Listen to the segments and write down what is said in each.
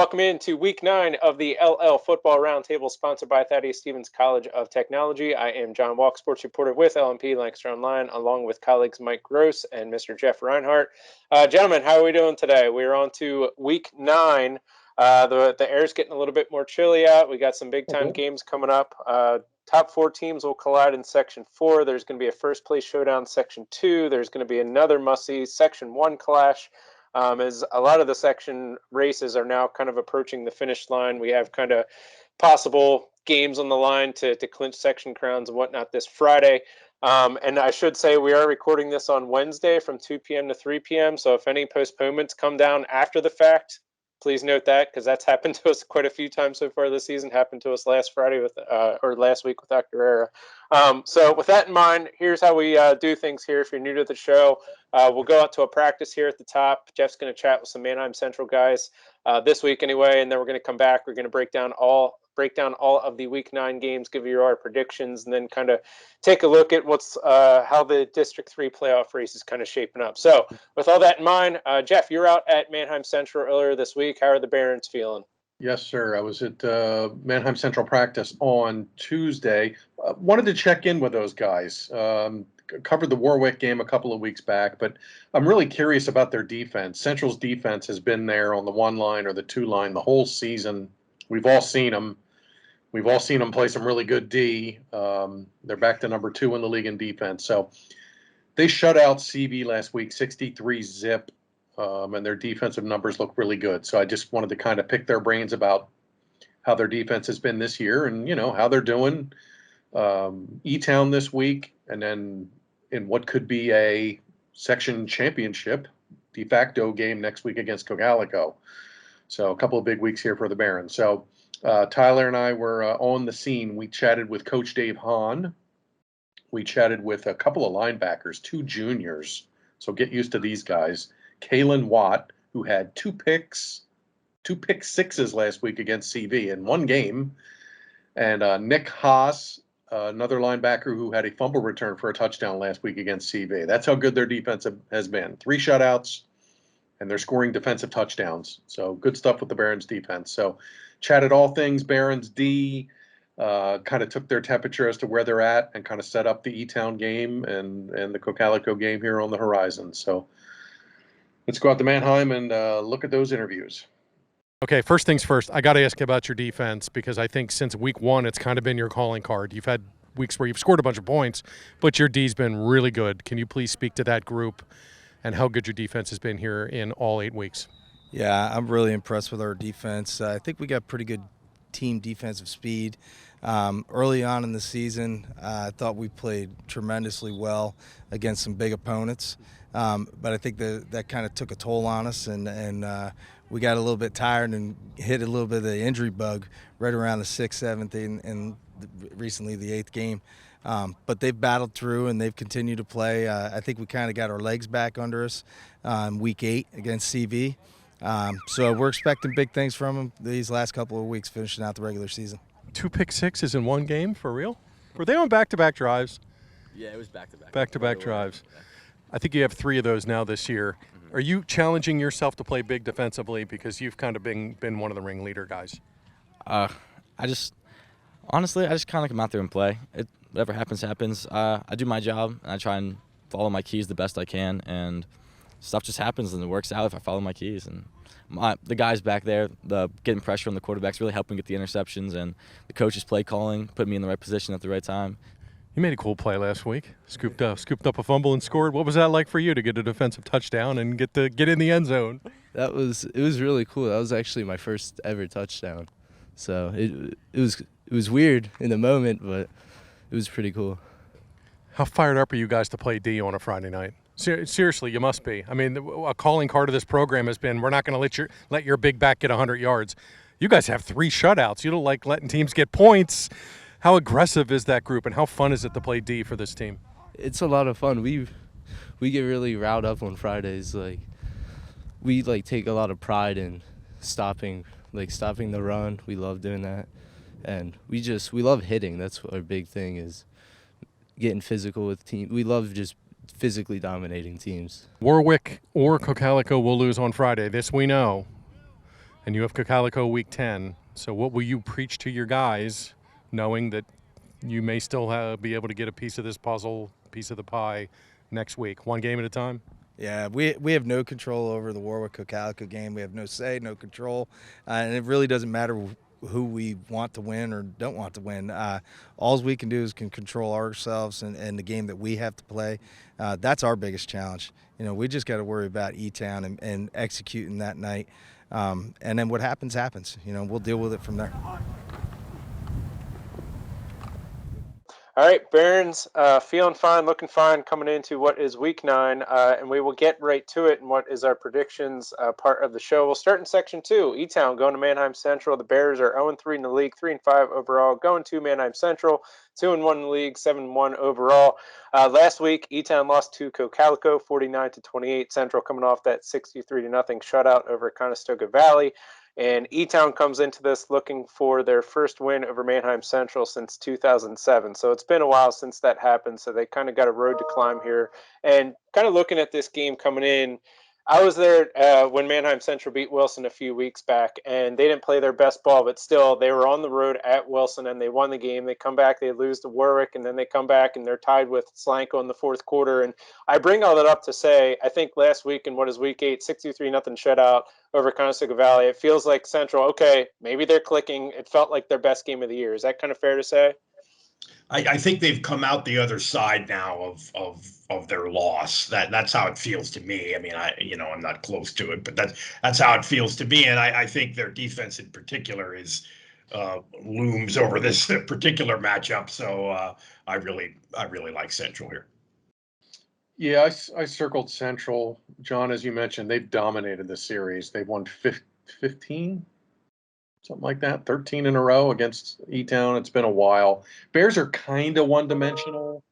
Welcome into week 9 of the LL Football Roundtable, sponsored by Thaddeus Stevens College of Technology. I am John Walk, sports reporter with LMP Lancaster Online, along with colleagues Mike Gross and Mr. Jeff Reinhart. Gentlemen, how are we doing today? We're on to week 9. The air's getting a little bit more chilly out. We got some big-time games coming up. Top 4 teams will collide in Section 4. There's going to be a first-place showdown in Section 2. There's going to be another must-see Section 1 clash. As a lot of the section races are now kind of approaching the finish line. We have kind of possible games on the line to clinch section crowns and whatnot this Friday. And I should say we are recording this on Wednesday from 2 p.m. to 3 p.m. So if any postponements come down after the fact, please note that, because that's happened to us quite a few times so far this season. Happened to us last Friday or last week with Dr. Era. So with that in mind, here's how we do things here. If you're new to the show, we'll go out to a practice here at the top. Jeff's going to chat with some Manheim Central guys this week anyway, and then we're going to come back. We're going to break down all of the Week 9 games, give you our predictions, and then kind of take a look at what's how the District 3 playoff race is kind of shaping up. So with all that in mind, Jeff, you're out at Manheim Central earlier this week. How are the Barons feeling? Yes, sir. I was at Manheim Central practice on Tuesday. Wanted to check in with those guys. Covered the Warwick game a couple of weeks back, but I'm really curious about their defense. Central's defense has been there on the 1 line or the 2 line the whole season. We've all seen them. We've all seen them play some really good D. They're back to number 2 in the league in defense. So they shut out CV last week, 63-0. And their defensive numbers look really good. So I just wanted to kind of pick their brains about how their defense has been this year and, how they're doing. E-Town this week, and then in what could be a section championship de facto game next week against Cocalico. So a couple of big weeks here for the Barons. So Tyler and I were on the scene. We chatted with Coach Dave Hahn. We chatted with a couple of linebackers, 2 juniors. So get used to these guys. Kalen Watt, who had 2 pick sixes last week against CV in 1 game, and Nick Haas, another linebacker who had a fumble return for a touchdown last week against CV. That's how good their defense has been. 3 shutouts, and they're scoring defensive touchdowns. So good stuff with the Barons defense. So chatted all things Barons D, kind of took their temperature as to where they're at and kind of set up the E-Town game and the Cocalico game here on the horizon. So let's go out to Manheim and look at those interviews. Okay, first things first, I got to ask you about your defense because I think since week 1, it's kind of been your calling card. You've had weeks where you've scored a bunch of points, but your D's been really good. Can you please speak to that group and how good your defense has been here in all 8 weeks? Yeah, I'm really impressed with our defense. I think we got pretty good team defensive speed. Early on in the season, I thought we played tremendously well against some big opponents. But I think that kind of took a toll on us, and we got a little bit tired and hit a little bit of the injury bug right around the 6th, 7th, and recently the 8th game. But they've battled through, and they've continued to play. I think we kind of got our legs back under us week 8 against CV. So we're expecting big things from them these last couple of weeks finishing out the regular season. 2 pick sixes in 1 game, for real? Were they on back-to-back drives? Yeah, it was back-to-back. Back-to-back drives. Yeah. I think you have 3 of those now this year. Mm-hmm. Are you challenging yourself to play big defensively because you've kind of been one of the ringleader guys? I just kind of come out there and play. Whatever happens, happens. I do my job, and I try and follow my keys the best I can, and stuff just happens, and it works out if I follow my keys. And the guys back there, getting pressure on the quarterbacks, really helping get the interceptions, and the coach's play calling, put me in the right position at the right time. You made a cool play last week. Scooped up a fumble and scored. What was that like for you to get a defensive touchdown and get in the end zone? It was really cool. That was actually my first ever touchdown. So it was weird in the moment, but it was pretty cool. How fired up are you guys to play D on a Friday night? Seriously, you must be. I mean, a calling card of this program has been we're not going to let your big back get 100 yards. You guys have 3 shutouts. You don't like letting teams get points. How aggressive is that group, and how fun is it to play D for this team? It's a lot of fun. We get really riled up on Fridays. We take a lot of pride in stopping the run. We love doing that, and we love hitting. That's our big thing is getting physical with teams. We love just physically dominating teams. Warwick or Cocalico will lose on Friday. This we know. and you have Cocalico week 10. So what will you preach to your guys, knowing that you may still be able to get a piece of this puzzle, piece of the pie next week, one game at a time? Yeah, we have no control over the Warwick-Cocalico game. We have no say, no control, and it really doesn't matter who we want to win or don't want to win. All we can do is can control ourselves and the game that we have to play. That's our biggest challenge. We just got to worry about E-Town and executing that night, and then what happens, happens. We'll deal with it from there. All right, Barons, feeling fine, looking fine, coming into what is week 9, and we will get right to it and what is our predictions part of the show. We'll start in section 2. E-Town going to Manheim Central. The Bears are 0-3 in the league, 3-5 overall. Going to Manheim Central, 2-1 in the league, 7-1 overall. Last week, E-Town lost to Cocalico, 49-28. Central coming off that 63-0 shutout over Conestoga Valley. And E-Town comes into this looking for their first win over Manheim Central since 2007. So it's been a while since that happened. So they kind of got a road to climb here. And kind of looking at this game coming in, I was there when Manheim Central beat Wilson a few weeks back, and they didn't play their best ball, but still they were on the road at Wilson and they won the game. They come back, they lose to Warwick, and then they come back and they're tied with Slanko in the fourth quarter. And I bring all that up to say, I think last week in what is week 8, 63-0 shutout over Conestoga Valley, it feels like Central, okay, maybe they're clicking. It felt like their best game of the year. Is that kind of fair to say? I think they've come out the other side now of their loss. That's how it feels to me. I mean, I'm not close to it, but that's how it feels to me. And I think their defense in particular is looms over this particular matchup. So I really like Central here. Yeah, I circled Central. John, as you mentioned, they've dominated the series. They've won 15, something like that, 13 in a row against E-Town. It's been a while. Bears are kind of one-dimensional.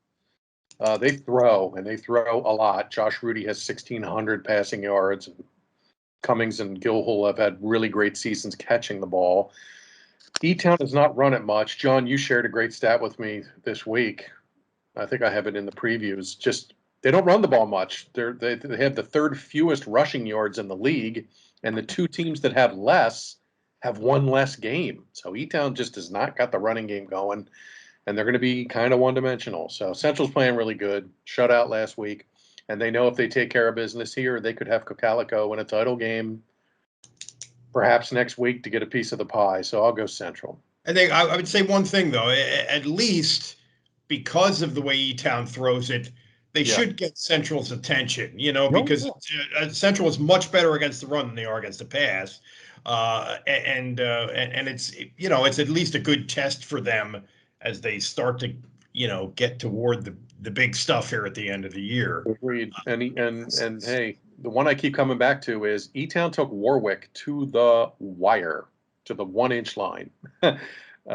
They throw a lot. Josh Rudy has 1,600 passing yards. And Cummings and Gilhole have had really great seasons catching the ball. E-Town has not run it much. John, you shared a great stat with me this week. I think I have it in the previews. Just they don't run the ball much. They have the third fewest rushing yards in the league, and the two teams that have less have one less game. So E-Town just has not got the running game going, and they're going to be kind of one-dimensional. So Central's playing really good. Shutout last week, and they know if they take care of business here, they could have Cocalico in a title game perhaps next week to get a piece of the pie. So I'll go Central. I would say one thing, though, at least because of the way E-Town throws it, they should get Central's attention, because Central is much better against the run than they are against the pass. And it's, it's at least a good test for them as they start to, get toward the big stuff here at the end of the year. Agreed. And hey, the one I keep coming back to is E-Town took Warwick to the wire, to the 1-inch line.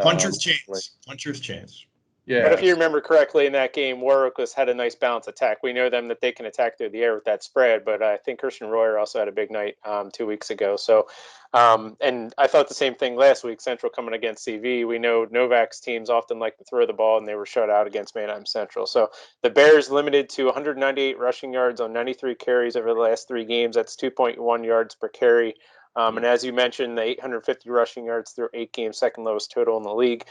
Puncher's chance. Yeah. But if you remember correctly, in that game, Warwick had a nice balance attack. We know them that they can attack through the air with that spread, but I think Christian Royer also had a big night 2 weeks ago. So, and I thought the same thing last week, Central coming against CV. We know Novak's teams often like to throw the ball, and they were shut out against Manheim Central. So the Bears limited to 198 rushing yards on 93 carries over the last 3 games. That's 2.1 yards per carry. And as you mentioned, the 850 rushing yards through 8 games, second lowest total in the league.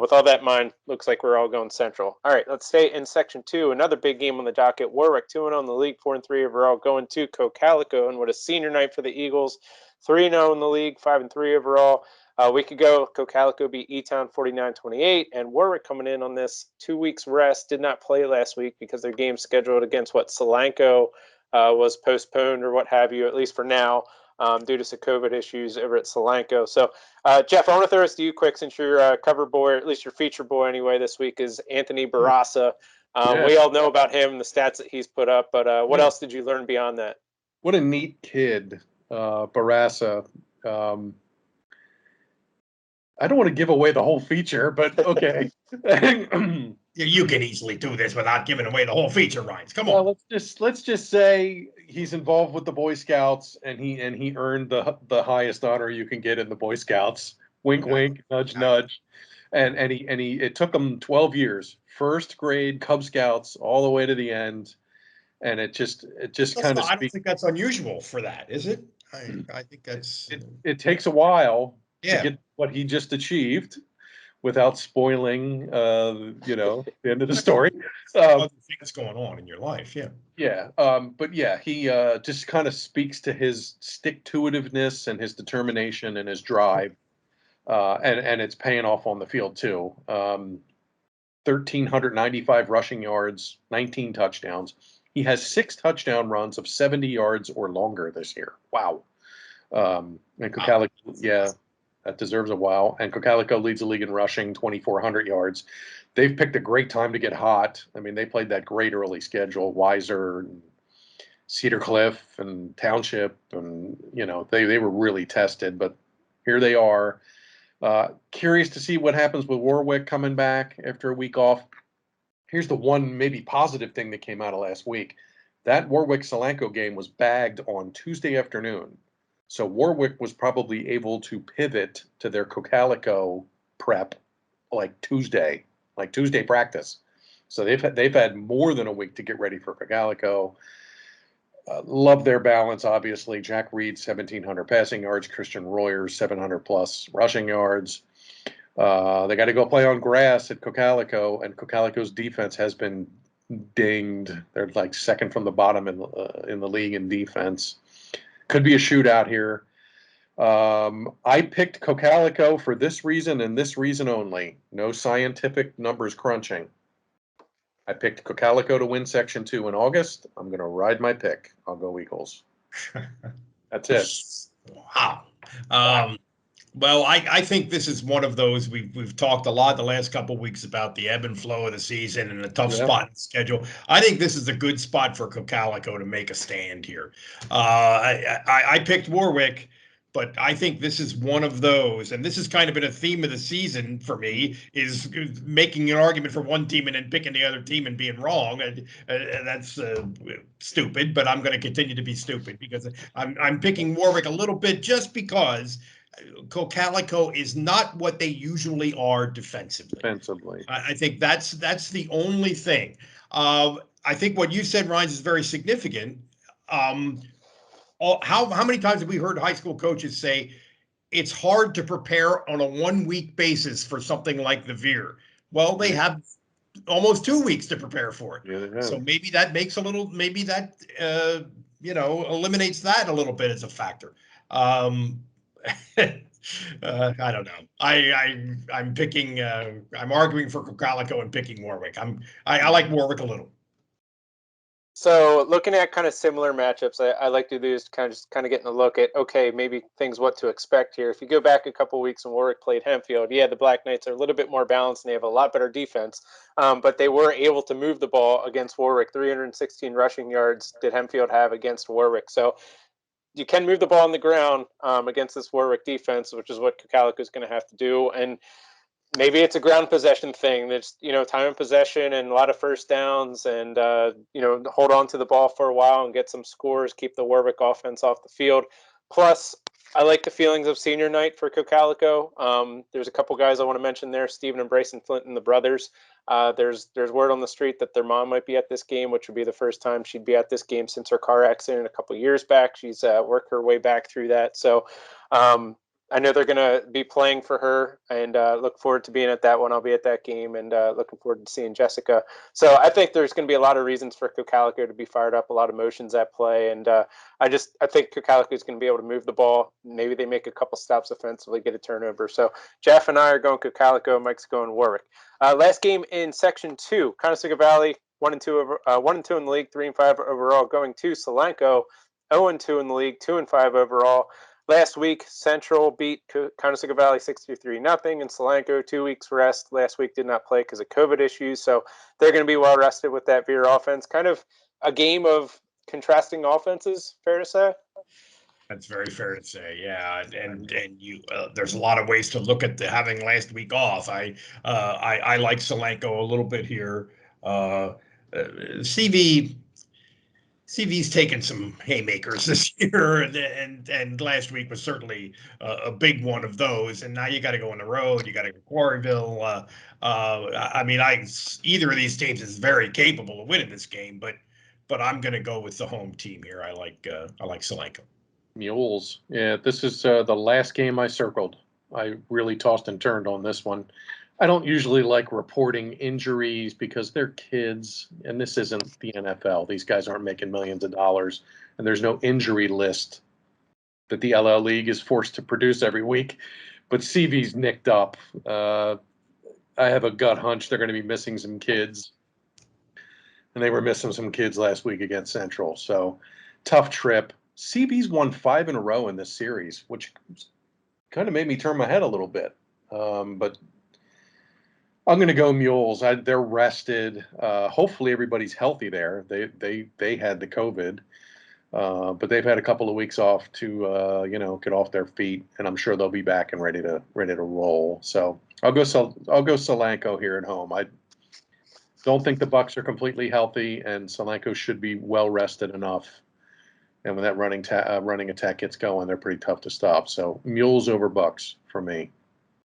With all that in mind, looks like we're all going Central. All right, let's stay in section 2. Another big game on the docket. Warwick 2-0 in the league, 4-3 overall, going to Cocalico. And what a senior night for the Eagles. 3-0 in the league, 5-3 overall. A week ago, Cocalico beat E-Town 49-28, and Warwick coming in on this 2 weeks rest, did not play last week because their game scheduled against Slanko was postponed or what have you, at least for now. Due to some COVID issues over at Slanko. So, Jeff, I want to throw this to you quick since your cover boy, or at least your feature boy anyway, this week is Anthony Barassa. We all know about him and the stats that he's put up, but what else did you learn beyond that? What a neat kid, Barassa. I don't want to give away the whole feature, but okay. You can easily do this without giving away the whole feature, Ryan. Come on. Well, let's just say he's involved with the Boy Scouts, and he earned the highest honor you can get in the Boy Scouts. Wink, wink, nudge, nudge. And it took him 12 years, first grade Cub Scouts all the way to the end, and it just kind of. I don't think that's unusual for that, is it? I think that's it takes a while to yeah. get what he just achieved without spoiling, the end of the story. Other things going on in your life, yeah. Yeah, but yeah, he just kind of speaks to his stick-to-itiveness and his determination and his drive, and it's paying off on the field too. 1,395 rushing yards, 19 touchdowns. He has 6 touchdown runs of 70 yards or longer this year. Wow. And Kokalico, yeah, that deserves a wow. And Kokalico leads the league in rushing, 2,400 yards. They've picked a great time to get hot. I mean, they played that great early schedule, Weiser, and Cedar Cliff, and Township, and they were really tested. But here they are. Curious to see what happens with Warwick coming back after a week off. Here's the one maybe positive thing that came out of last week. That Warwick-Solanco game was bagged on Tuesday afternoon. So Warwick was probably able to pivot to their Kokalico prep like Tuesday practice. So they've had more than a week to get ready for Kokalico. Love their balance, obviously. Jack Reed, 1,700 passing yards. Christian Royer, 700 plus rushing yards. They got to go play on grass at Kokalico, and Kokalico's defense has been dinged. They're like second from the bottom in the league in defense. Could be a shootout here. I picked Kokalico for this reason and this reason only. No scientific numbers crunching. I picked Kokalico to win Section 2 in August. I'm going to ride my pick. I'll go Eagles. That's it. Wow. Well, I think this is one of those we've talked a lot the last couple of weeks about the ebb and flow of the season and the tough spot in the schedule. I think this is a good spot for Kokalico to make a stand here. I picked Warwick, but I think this is one of those, and this has kind of been a theme of the season for me, is making an argument for one team and then picking the other team and being wrong. And that's stupid, but I'm going to continue to be stupid because I'm picking Warwick a little bit just because Kokalico is not what they usually are defensively. I think that's the only thing. I think what you said, Ryan, is very significant. How many times have we heard high school coaches say it's hard to prepare on a 1 week basis for something like the Veer? Well, they have almost 2 weeks to prepare for it. Yeah, so maybe that makes maybe that eliminates that a little bit as a factor. I don't know. I'm picking. I'm arguing for Kokalico and picking Warwick. I like Warwick a little. So looking at kind of similar matchups, I like to do is kind of getting a look at, okay, maybe what to expect here. If you go back a couple weeks when Warwick played Hempfield, yeah, the Black Knights are a little bit more balanced and they have a lot better defense, but they were able to move the ball against Warwick. 316 rushing yards did Hempfield have against Warwick. So you can move the ball on the ground against this Warwick defense, which is what Kokalico is going to have to do. And maybe it's a ground possession thing. There's, time in possession and a lot of first downs and, hold on to the ball for a while and get some scores, keep the Warwick offense off the field. Plus, I like the feelings of senior night for Kokalico. There's a couple guys I want to mention there, Stephen and Bryson Flinton, the brothers. There's word on the street that their mom might be at this game, which would be the first time she'd be at this game since her car accident a couple years back. She's worked her way back through that. So I know they're going to be playing for her, and look forward to being at that one. I'll be at that game, and looking forward to seeing Jessica. So I think there's going to be a lot of reasons for Kokalico to be fired up, a lot of emotions at play, and I think Kokalico is going to be able to move the ball. Maybe they make a couple stops offensively, get a turnover. So Jeff and I are going Kokalico, Mike's going Warwick. Last game in Section 2, Conestoga Valley, 1-2 in the league, 3-5 overall, going to Solanco, 0-2 in the league, 2-5 overall. Last week, Central beat Conestoga Valley 63-0 in Solanco. 2 weeks rest. Last week did not play because of COVID issues, so they're going to be well rested with that Veer offense. Kind of a game of contrasting offenses, fair to say? That's very fair to say, yeah. And you, there's a lot of ways to look at having last week off. I like Solanco a little bit here. CV's taken some haymakers this year, and last week was certainly a big one of those. And now you got to go on the road. You got to go to Quarryville. Either of these teams is very capable of winning this game, but I'm going to go with the home team here. I like Solanco. Mules. Yeah, this is the last game I circled. I really tossed and turned on this one. I don't usually like reporting injuries because they're kids, and this isn't the NFL. These guys aren't making millions of dollars, and there's no injury list that the LL League is forced to produce every week. But CV's nicked up. I have a gut hunch they're going to be missing some kids, and they were missing some kids last week against Central. So tough trip. CB's won 5 in a row in this series, which kind of made me turn my head a little bit. But I'm going to go Mules. They're rested. Hopefully everybody's healthy there. They had the COVID, but they've had a couple of weeks off to get off their feet, and I'm sure they'll be back and ready to roll. So I'll go Solanco here at home. I don't think the Bucks are completely healthy, and Solanco should be well rested enough. And when that running attack gets going, they're pretty tough to stop. So Mules over Bucks for me.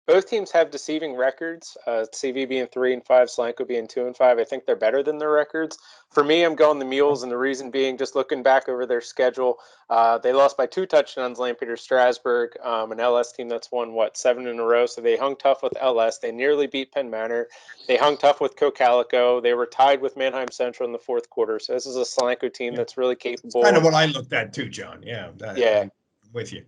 Both teams have deceiving records. CV being 3-5, Solanco being 2-5. I think they're better than their records. For me, I'm going the Mules, and the reason being, just looking back over their schedule, they lost by 2 touchdowns. Lampeter Strasburg, an LS team that's won 7 in a row. So they hung tough with LS. They nearly beat Penn Manor. They hung tough with Cocalico. They were tied with Manheim Central in the fourth quarter. So this is a Solanco team that's really capable. Kind of what I looked at too, John. Yeah. I'm with you.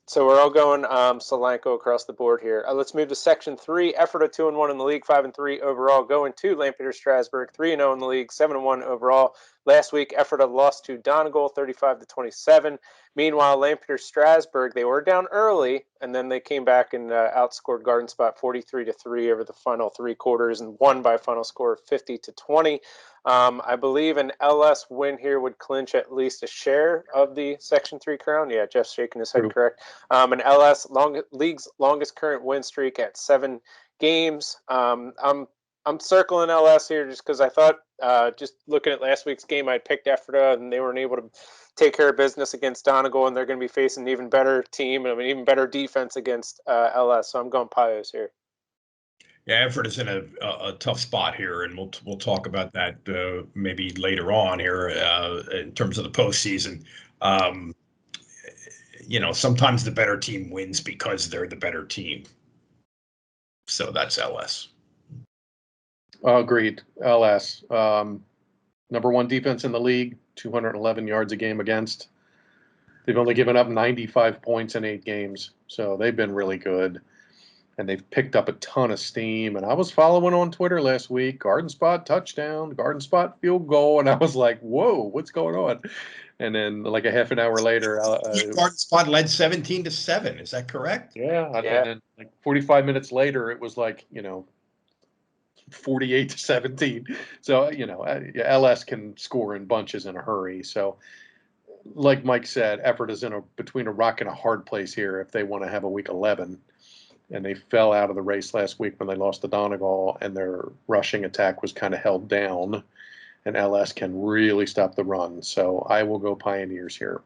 So we're all going Solanco across the board here. Let's move to Section 3. Effort of 2-1 in the league, 5-3 overall. Going to Lampeter Strasburg, 3-0 in the league, 7-1 overall. Last week, Effort of lost to Donegal, 35-27. Meanwhile, Lampeter Strasburg, they were down early, and then they came back and outscored Garden Spot 43-3 over the final 3 quarters and won by a final score of 50-20. I believe an LS win here would clinch at least a share of the Section 3 crown. Yeah, Jeff's shaking his head. True. Correct. An LS league's longest current win streak at 7 games. I'm circling LS here just because I thought, just looking at last week's game, I'd picked Ephrata and they weren't able to take care of business against Donegal, and they're going to be facing an even better team and an even better defense against LS. So I'm going Pios here. Yeah, Effort is in a tough spot here, and we'll talk about that maybe later on here in terms of the postseason. Sometimes the better team wins because they're the better team. So that's LS. Agreed. LS. Number 1 defense in the league, 211 yards a game against. They've only given up 95 points in 8 games, so they've been really good. And they've picked up a ton of steam. And I was following on Twitter last week, Garden Spot touchdown, Garden Spot field goal. And I was like, whoa, what's going on? And then like a half an hour later, Garden Spot led 17-7. Is that correct? Yeah. And then like 45 minutes later, it was like, 48-17. So, LS can score in bunches in a hurry. So like Mike said, Effort is between a rock and a hard place here if they want to have a week 11. And they fell out of the race last week when they lost to Donegal, and their rushing attack was kind of held down, and LS can really stop the run. So I will go Pioneers here.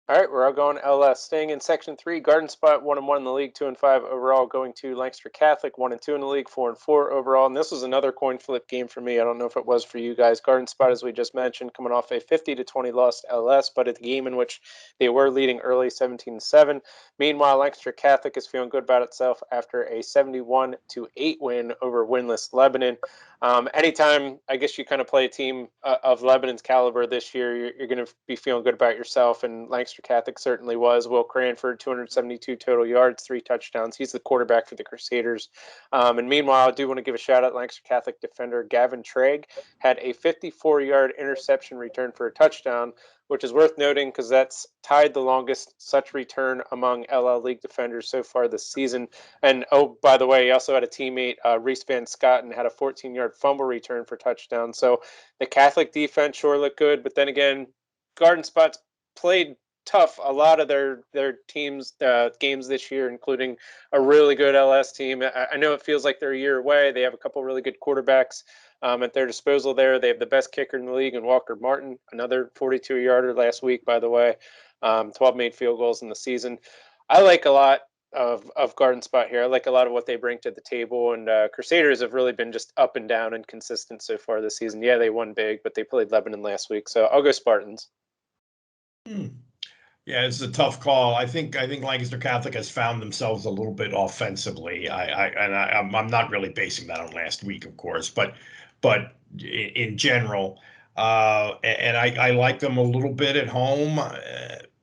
All right, we're all going LS. Staying in Section 3, Garden Spot 1-1 in the league, 2-5 overall. Going to Lancaster Catholic, 1-2 in the league, 4-4 overall. And this was another coin flip game for me. I don't know if it was for you guys. Garden Spot, as we just mentioned, coming off a 50-20 loss to LS, but a game in which they were leading early, 17-7. Meanwhile, Lancaster Catholic is feeling good about itself after a 71-8 win over winless Lebanon. Anytime, I guess, you kind of play a team of Lebanon's caliber this year, you're going to be feeling good about yourself, and Lancaster Catholic certainly was. Will Cranford, 272 total yards, 3 touchdowns. He's the quarterback for the Crusaders. And meanwhile, I do want to give a shout out to Lancaster Catholic defender Gavin Trigg, had a 54-yard interception return for a touchdown, which is worth noting because that's tied the longest such return among LL League defenders so far this season. And, oh, by the way, he also had a teammate, Reese Van Scotten, had a 14-yard fumble return for touchdown. So the Catholic defense sure looked good. But then again, Garden Spot's played tough a lot of their teams games this year, including a really good LS team. I know it feels like they're a year away. They have a couple really good quarterbacks at their disposal there. They have the best kicker in the league in Walker Martin, another 42-yarder last week, by the way. 12 made field goals in the season. I like a lot of Garden Spot here. I like a lot of what they bring to the table, and Crusaders have really been just up and down and consistent so far this season. Yeah, they won big, but they played Lebanon last week, so I'll go Spartans. Yeah, it's a tough call. I think Lancaster Catholic has found themselves a little bit offensively. I'm not really basing that on last week, of course, but in general, and I like them a little bit at home.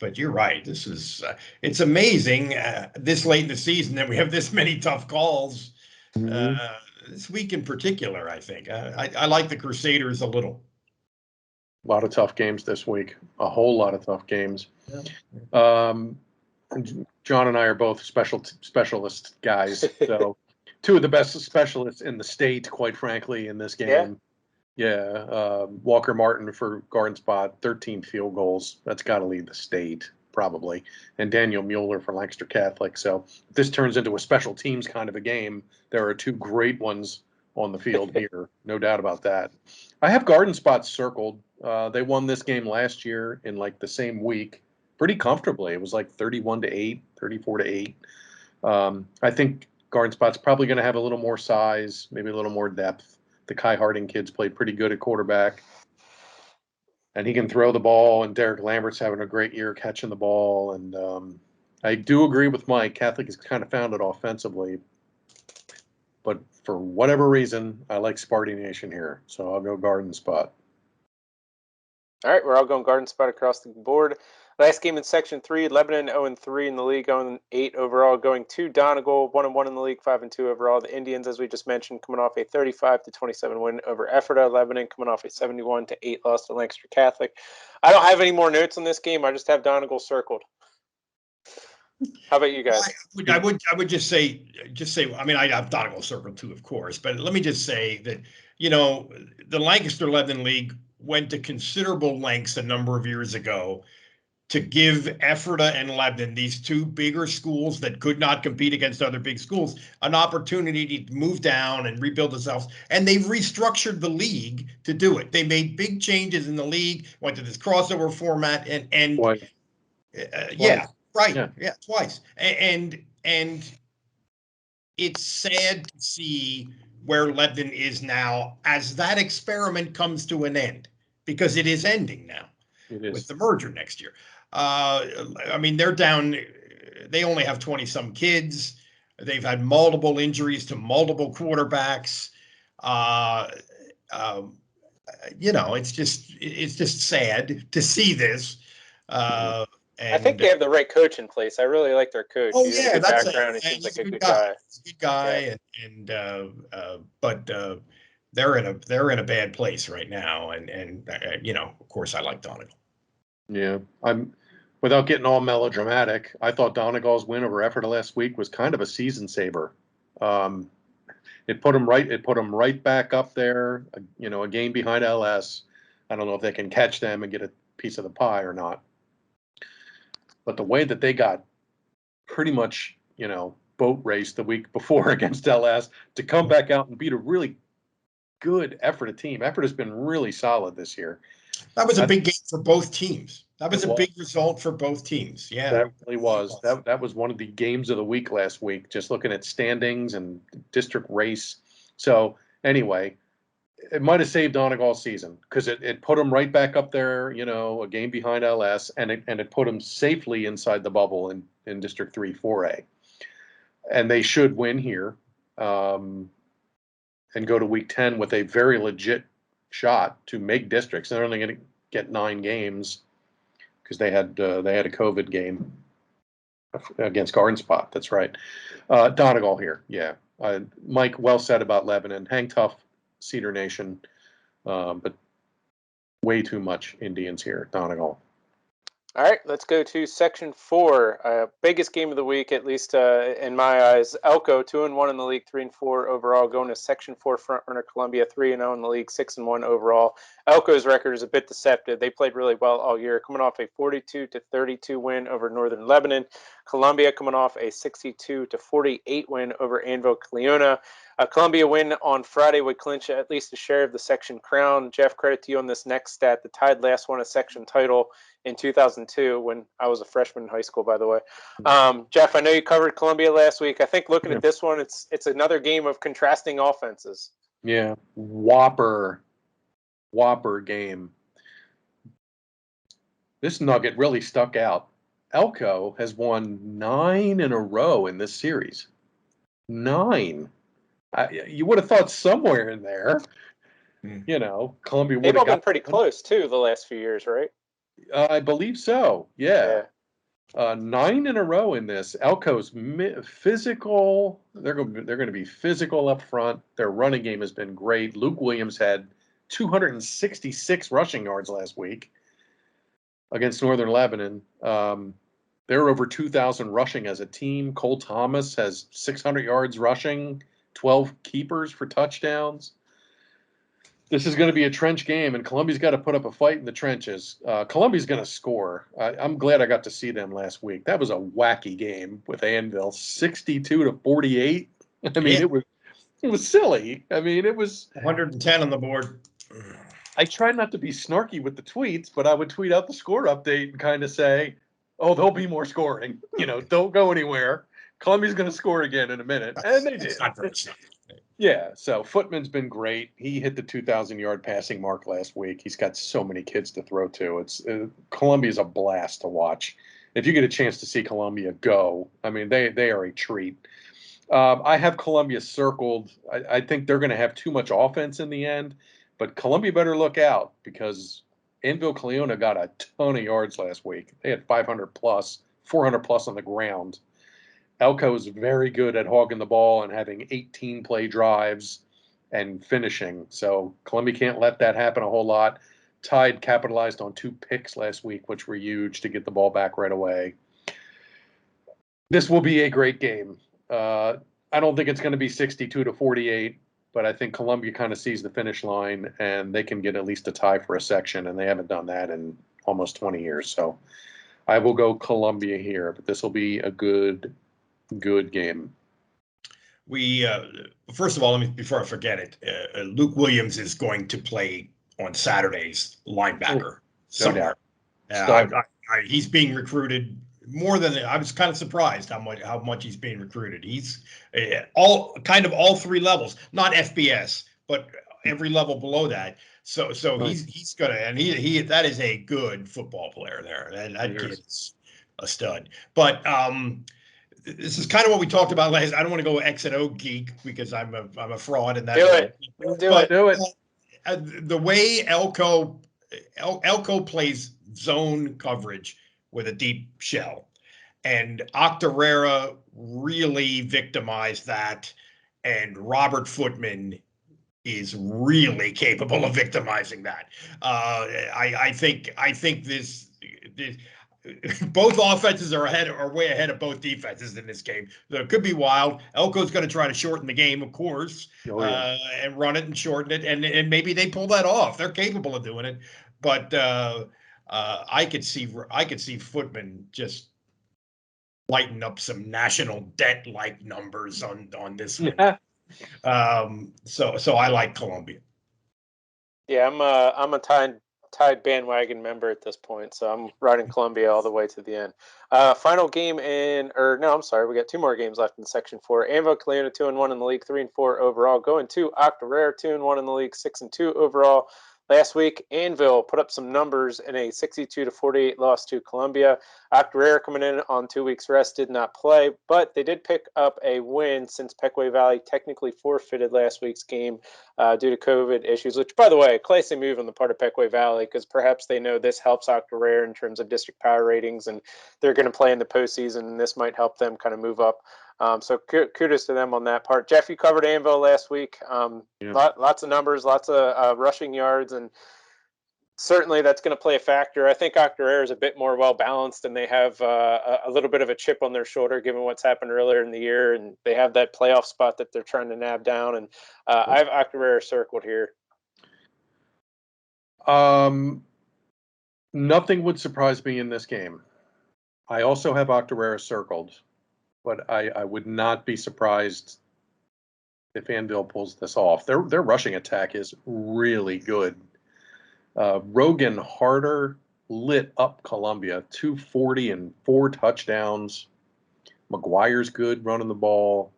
But you're right. This is it's amazing this late in the season that we have this many tough calls. Mhm. This week in particular, I think I like the Crusaders a little. A lot of tough games this week. A whole lot of tough games. Yeah. And John and I are both specialist guys, so two of the best specialists in the state, quite frankly, in this Yeah. game. Yeah, Walker Martin for Garden Spot, 13 field goals. That's got to lead the state, probably. And Daniel Mueller for Lancaster Catholic. So if this turns into a special teams kind of a game, there are two great ones on the field here, no doubt about that. I have Garden Spot circled. They won this game last year in like the same week pretty comfortably. It was like 31-8, 34-8. I think Garden Spot's probably going to have a little more size, maybe a little more depth. The Kai Harding kids played pretty good at quarterback, and he can throw the ball. And Derek Lambert's having a great year catching the ball. And I do agree with Mike. Catholic has kind of found it offensively, but for whatever reason, I like Sparty Nation here, so I'll go Garden Spot. All right, we're all going Garden Spot across the board. Last game in Section 3, Lebanon 0-3 in the league, 0-8 overall, going to Donegal, 1-1 in the league, 5-2 overall. The Indians, as we just mentioned, coming off a 35-27 win over Ephrata. Lebanon coming off a 71-8 loss to Lancaster Catholic. I don't have any more notes on this game. I just have Donegal circled. How about you guys? I would just say, I mean, I have Donegal circled too, of course, but let me just say that, the Lancaster Lebanon League went to considerable lengths a number of years ago to give Ephrata and Lebanon, these two bigger schools that could not compete against other big schools, an opportunity to move down and rebuild themselves. And they've restructured the league to do it. They made big changes in the league, went to this crossover format, and Twice. yeah, right, Yeah. twice. And it's sad to see where Lebanon is now as that experiment comes to an end, because it is ending now It is. with the merger next year. I mean, they're down. They only have 20 some kids. They've had multiple injuries to multiple quarterbacks. Uh, um, it's just sad to see this. Uh, I think and they have the right coach in place. I really like their coach. Oh He has a yeah, good that's background. He and seems like he's a a good good guy. guy. He's a good guy, Yeah. but they're in a bad place right now, and of course, I like Donegal. Yeah, I'm. Without getting all melodramatic, I thought Donegal's win over Ephrata last week was kind of a season saver. Um, It put them right. It put them right back up there. A game behind LS. I don't know if they can catch them and get a piece of the pie or not. But the way that they got pretty much, boat race the week before against LS to come back out and beat a really good Ephrata team. Ephrata's been really solid this year. That was a big game for both teams. That was It a was. big result for both teams. Yeah, That really was. That was one of the games of the week last week, just looking at standings and district race. So anyway, it might have saved Donegal's season because it put them right back up there, a game behind LS, and it put them safely inside the bubble in District 3 4A. And they should win here and go to week 10 with a very legit shot to make districts. They're only going to get 9 games because they had a COVID game against Garden Spot. That's right. Donegal here. Yeah. Mike, well said about Lebanon. Hang tough, Cedar Nation. But way too much Indians here, Donegal. All right, let's go to Section 4. Biggest game of the week, at least in my eyes. Elko 2-1 in the league, 3-4 overall. Going to Section 4 frontrunner Columbia 3-0 in the league, 6-1 overall. Elko's record is a bit deceptive. They played really well all year, coming off a 42-32 win over Northern Lebanon. Columbia coming off a 62-48 win over Anvil Cleona. A Columbia win on Friday would clinch at least a share of the section crown. Jeff, credit to you on this next stat. The Tide last won a section title in 2002 when I was a freshman in high school, by the way. Jeff, I know you covered Columbia last week. I think looking at this one, it's another game of contrasting offenses. Yeah, whopper game. This nugget really stuck out. Elko has won 9 in a row in this series. 9. You would have thought somewhere in there, Columbia would They've all have been got. pretty close too the last few years, right? I believe so. Yeah. 9 in a row in this. Elko's physical. They're going to be physical up front. Their running game has been great. Luke Williams had 266 rushing yards last week against Northern Lebanon. They're over 2,000 rushing as a team. Cole Thomas has 600 yards rushing, 12 keepers for touchdowns. This is going to be a trench game, and Columbia's got to put up a fight in the trenches. Columbia's going to score. I'm glad I got to see them last week. That was a wacky game with Anvil, 62-48. I mean, it was silly. I mean, it was 110 on the board. I try not to be snarky with the tweets, but I would tweet out the score update and kind of say, "Oh, there'll be more scoring. Don't go anywhere. Columbia's going to score again in a minute," and they did. Not very snarky. Yeah, so Footman's been great. He hit the 2,000-yard passing mark last week. He's got so many kids to throw to. It's Columbia's a blast to watch. If you get a chance to see Columbia go, I mean, they are a treat. I have Columbia circled. I think they're going to have too much offense in the end, but Columbia better look out because Anvil Cleona got a ton of yards last week. They had 500 plus, 400 plus on the ground. Elko is very good at hogging the ball and having 18 play drives and finishing. So Columbia can't let that happen a whole lot. Tide capitalized on 2 picks last week, which were huge to get the ball back right away. This will be a great game. I don't think it's going to be 62-48, but I think Columbia kind of sees the finish line and they can get at least a tie for a section, and they haven't done that in almost 20 years. So I will go Columbia here, but this will be a good game. We first of all, before I forget it, Luke Williams is going to play on Saturday's linebacker somewhere. He's being recruited more than I was kind of surprised how much he's being recruited. He's all 3 levels, not FBS, but every level below that. So he's gonna, and he that is a good football player there, and that kid's a stud. But this is kind of what we talked about last. I don't want to go X and O geek because I'm a fraud in that. Do it. The way Elko plays zone coverage with a deep shell, and Octorara really victimized that, and Robert Footman is really capable of victimizing that. I think this both offenses are way ahead of both defenses in this game. So it could be wild. Elko's going to try to shorten the game, of course, and run it and shorten it, and maybe they pull that off. They're capable of doing it, but I could see Footman just lighten up some national debt like numbers on this one. So I like Columbia. Yeah, I'm a Tide bandwagon member at this point, so I'm riding Columbia all the way to the end. Final game we got 2 more games left in Section 4. Anvil Cleona 2-1 in the league, 3-4 overall. Going to Octorara 2-1 in the league, 6-2 overall. Last week, Anvil put up some numbers in a 62-48 loss to Columbia. Octorara coming in on 2 weeks rest did not play, but they did pick up a win since Pequay Valley technically forfeited last week's game due to COVID issues, which, by the way, a classy move on the part of Pequay Valley because perhaps they know this helps Octorara in terms of district power ratings, and they're going to play in the postseason, and this might help them kind of move up. So kudos to them on that part. Jeff, you covered Anvil last week. Lots of numbers, lots of rushing yards, and certainly that's going to play a factor. I think Octorara is a bit more well-balanced, and they have a little bit of a chip on their shoulder given what's happened earlier in the year, and they have that playoff spot that they're trying to nab down, and I have Octorara circled here. Nothing would surprise me in this game. I also have Octorara circled, but I would not be surprised if Anvil pulls this off. Their rushing attack is really good. Rogan Harder lit up Columbia, 240 and 4 touchdowns. McGuire's good running the ball.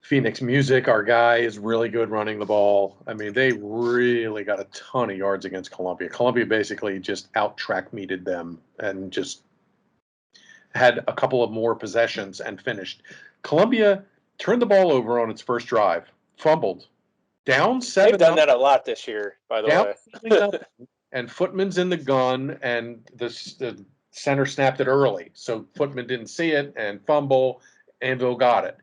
Phoenix Music, our guy, is really good running the ball. I mean, they really got a ton of yards against Columbia. Columbia basically just out-track meted them and just had a couple of more possessions and finished. Columbia turned the ball over on its first drive, fumbled, down 7. They've done that a lot this year, by the down way. 7-0, and Footman's in the gun, and the center snapped it early, so Footman didn't see it and fumble. Anvil got it.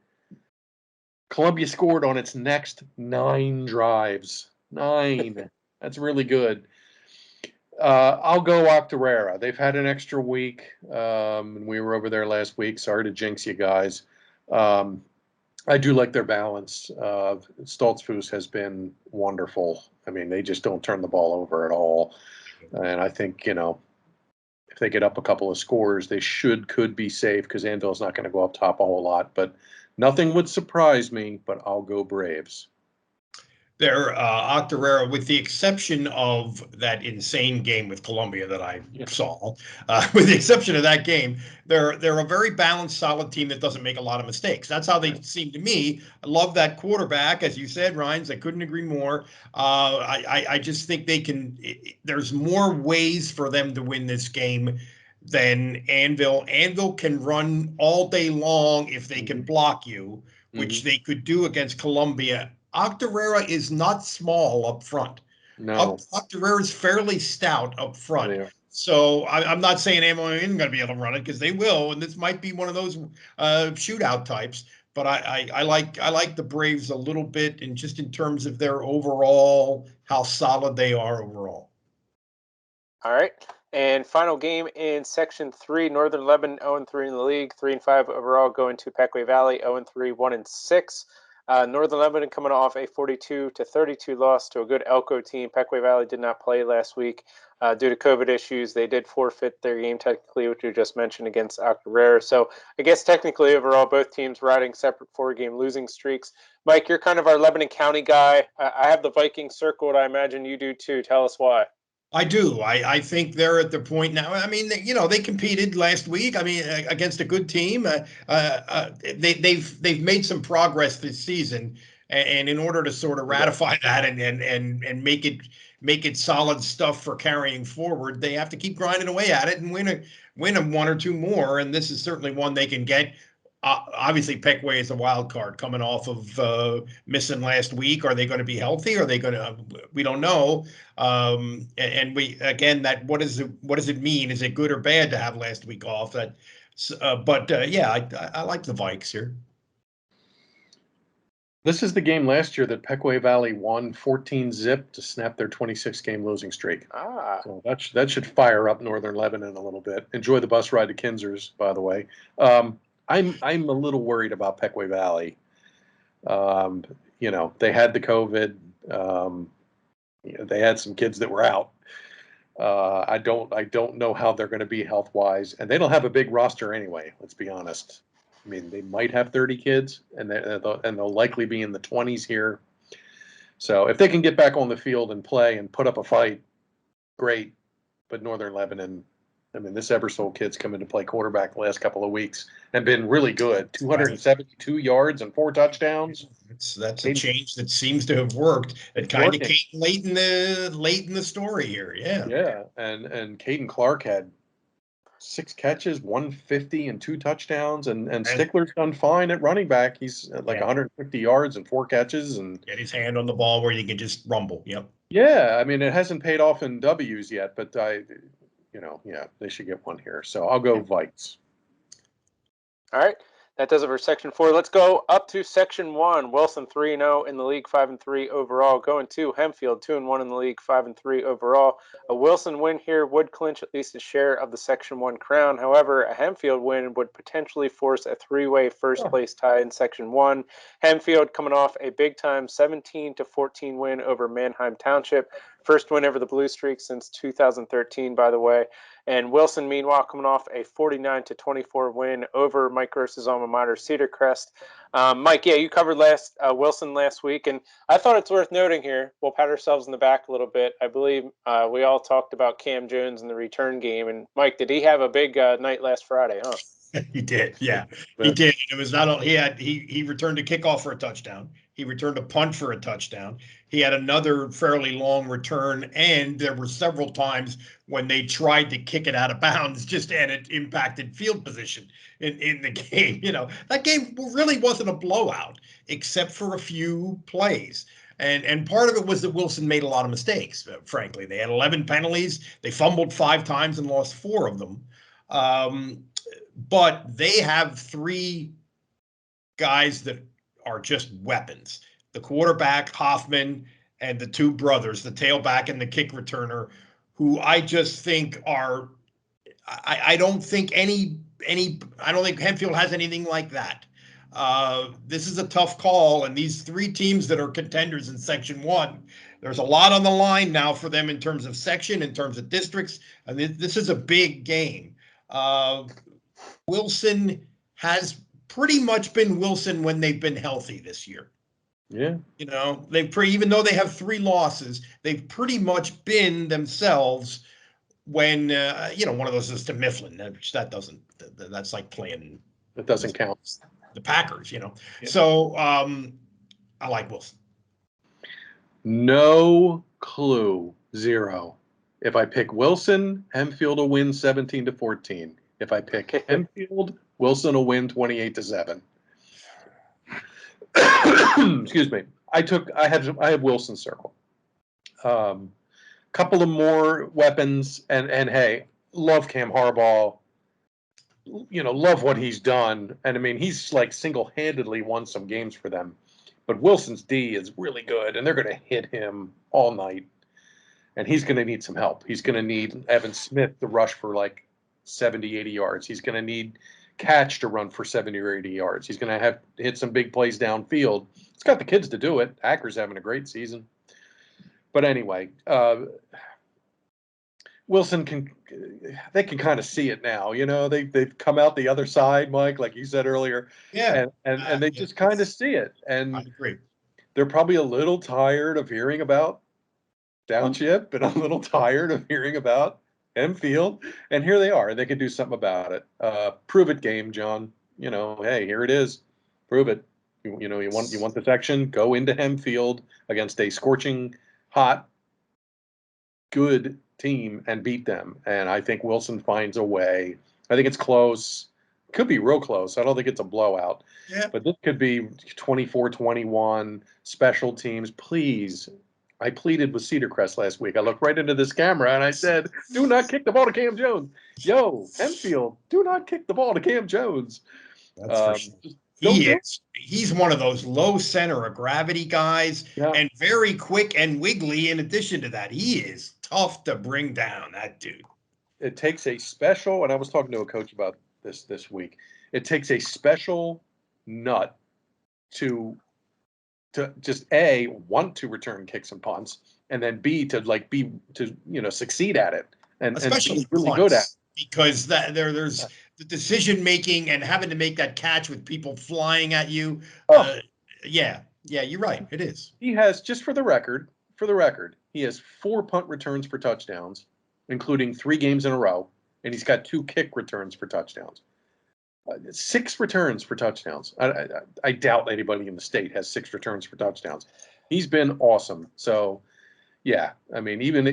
Columbia scored on its next 9 drives. 9. That's really good. I'll go Octorara. They've had an extra week. We were over there last week. Sorry to jinx you guys. I do like their balance. Stoltzfus has been wonderful. I mean, they just don't turn the ball over at all. And I think, if they get up a couple of scores, they could be safe because Anvil's not going to go up top a whole lot. But nothing would surprise me, but I'll go Braves. They're Octorara, with the exception of that insane game with Columbia that I saw. With the exception of that game, they're a very balanced, solid team that doesn't make a lot of mistakes. That's how they seem to me. I love that quarterback, as you said, Rhines. I couldn't agree more. I just think they can. There's more ways for them to win this game than Anvil. Anvil can run all day long if they can block you, which they could do against Columbia. Octorara is not small up front. No. Octorara is fairly stout up front. So I'm not saying Anvil isn't going to be able to run it, because they will, and this might be one of those shootout types. But I like the Braves a little bit, and just in terms of their overall, how solid they are overall. All right. And final game in Section 3, Northern Lebanon 0-3 in the league, 3-5 overall, going to Pequea Valley 0-3, 1-6. Northern Lebanon coming off a 42-32 loss to a good Elko team. Pequea Valley did not play last week due to COVID issues. They did forfeit their game technically, which you just mentioned, against Octorara. So I guess technically overall, both teams riding separate 4-game losing streaks. Mike, you're kind of our Lebanon County guy. I have the Vikings circled. I imagine you do too. Tell us why. I do. I think they're at the point now. I mean, they competed last week. I mean, against a good team. They've made some progress this season, and in order to sort of ratify that and make it solid stuff for carrying forward, they have to keep grinding away at it and win one or two more. And this is certainly one they can get. Obviously, Pequea is a wild card coming off of missing last week. Are they going to be healthy? Are they going to? We don't know. And we again, what does it mean? Is it good or bad to have last week off? I like the Vikes here. This is the game last year that Pequea Valley won 14-0 to snap their 26-game losing streak. So that should fire up Northern Lebanon a little bit. Enjoy the bus ride to Kinzer's, by the way. I'm a little worried about Pequea Valley. They had the COVID. They had some kids that were out. I don't know how they're going to be health wise, and they don't have a big roster anyway. Let's be honest. I mean, they might have 30 kids, and they'll likely be in the 20s here. So if they can get back on the field and play and put up a fight, great. But Northern Lebanon, I mean, this Ebersole kid's come in to play quarterback the last couple of weeks and been really good. 272 yards and 4 touchdowns. That's a change that seems to have worked. It kind of came late in the story here. Yeah. Yeah, and Caden Clark had 6 catches, 150 and 2 touchdowns, and Stickler's done fine at running back. He's like 150 yards and 4 catches, and get his hand on the ball where you can just rumble. Yep. Yeah, I mean, it hasn't paid off in W's yet, but they should get one here. So I'll go Vikes. All right. That does it for Section 4. Let's go up to Section 1. Wilson 3-0 in the league, 5-3 overall. Going to Hempfield, 2-1 in the league, 5-3 overall. A Wilson win here would clinch at least a share of the Section 1 crown. However, a Hempfield win would potentially force a 3-way first-place tie in Section 1. Hempfield coming off a big-time 17-14 win over Manheim Township. First win over the Blue Streak since 2013, by the way. And Wilson, meanwhile, coming off a 49-24 win over Mike Gross's alma mater, Cedar Crest. Mike, you covered Wilson last week, and I thought it's worth noting here. We'll pat ourselves in the back a little bit. I believe we all talked about Cam Jones in the return game, and Mike, did he have a big night last Friday? Huh? He did, yeah, he But did. It was not only he returned a kickoff for a touchdown. He returned a punt for a touchdown. He had another fairly long return, and there were several times when they tried to kick it out of bounds, and it impacted field position in the game. That game really wasn't a blowout, except for a few plays. And part of it was that Wilson made a lot of mistakes. Frankly, they had 11 penalties. They fumbled 5 times and lost 4 of them. But they have 3 guys that are just weapons. The quarterback, Hoffman, and the 2 brothers, the tailback and the kick returner, who I just think are I don't think I don't think Hempfield has anything like that. This is a tough call, and these 3 teams that are contenders in Section 1, there's a lot on the line now for them in terms of section, in terms of districts. I mean, this is a big game. Wilson has pretty much been Wilson when they've been healthy this year. yeah, Even though they have 3 losses, they've pretty much been themselves when one of those is to Mifflin, that's like playing it doesn't count. the Packers. Yeah. So I like Wilson. No clue, 0. If I pick Wilson, Hempfield will win 17-14. If I pick Hempfield, Wilson will win 28-7. Excuse me. I have Wilson circle. Couple of more weapons, and hey, love Cam Harbaugh. Love what he's done, and I mean he's like single-handedly won some games for them. But Wilson's D is really good, and they're going to hit him all night, and he's going to need some help. He's going to need Evan Smith to rush for like 70, 80 yards. He's going to need Catch to run for 70 or 80 yards. He's going to have to hit some big plays downfield. He's got the kids to do it. Acker's having a great season. But anyway, Wilson can kind of see it now. They've come out the other side, Mike, like you said earlier. Yeah. And they just kind of see it. And I agree. They're probably a little tired of hearing about Township and a little tired of hearing about Hempfield. And here they are. They could do something about it. Prove it game, John. Hey, here it is. Prove it. You want the section? Go into Hempfield against a scorching hot, good team and beat them. And I think Wilson finds a way. I think it's close. Could be real close. I don't think it's a blowout. Yeah. But this could be 24-21, special teams. Please. I pleaded with Cedar Crest last week. I looked right into this camera and I said, do not kick the ball to Cam Jones. Yo, Hempfield, do not kick the ball to Cam Jones. That's for sure. He's one of those low center of gravity guys, and very quick and wiggly. In addition to that, he is tough to bring down, that dude. It takes a special, and I was talking to a coach about this week. It takes a special nut to just A, want to return kicks and punts, and then B, to succeed at it and especially be really good at it. Because there's the decision making and having to make that catch with people flying at you. Yeah, you're right. It is. He has, just for the record, he has 4 punt returns for touchdowns, including 3 games in a row, and he's got 2 kick returns for touchdowns. 6 returns for touchdowns. I doubt anybody in the state has 6 returns for touchdowns. He's been awesome. So, yeah, I mean, even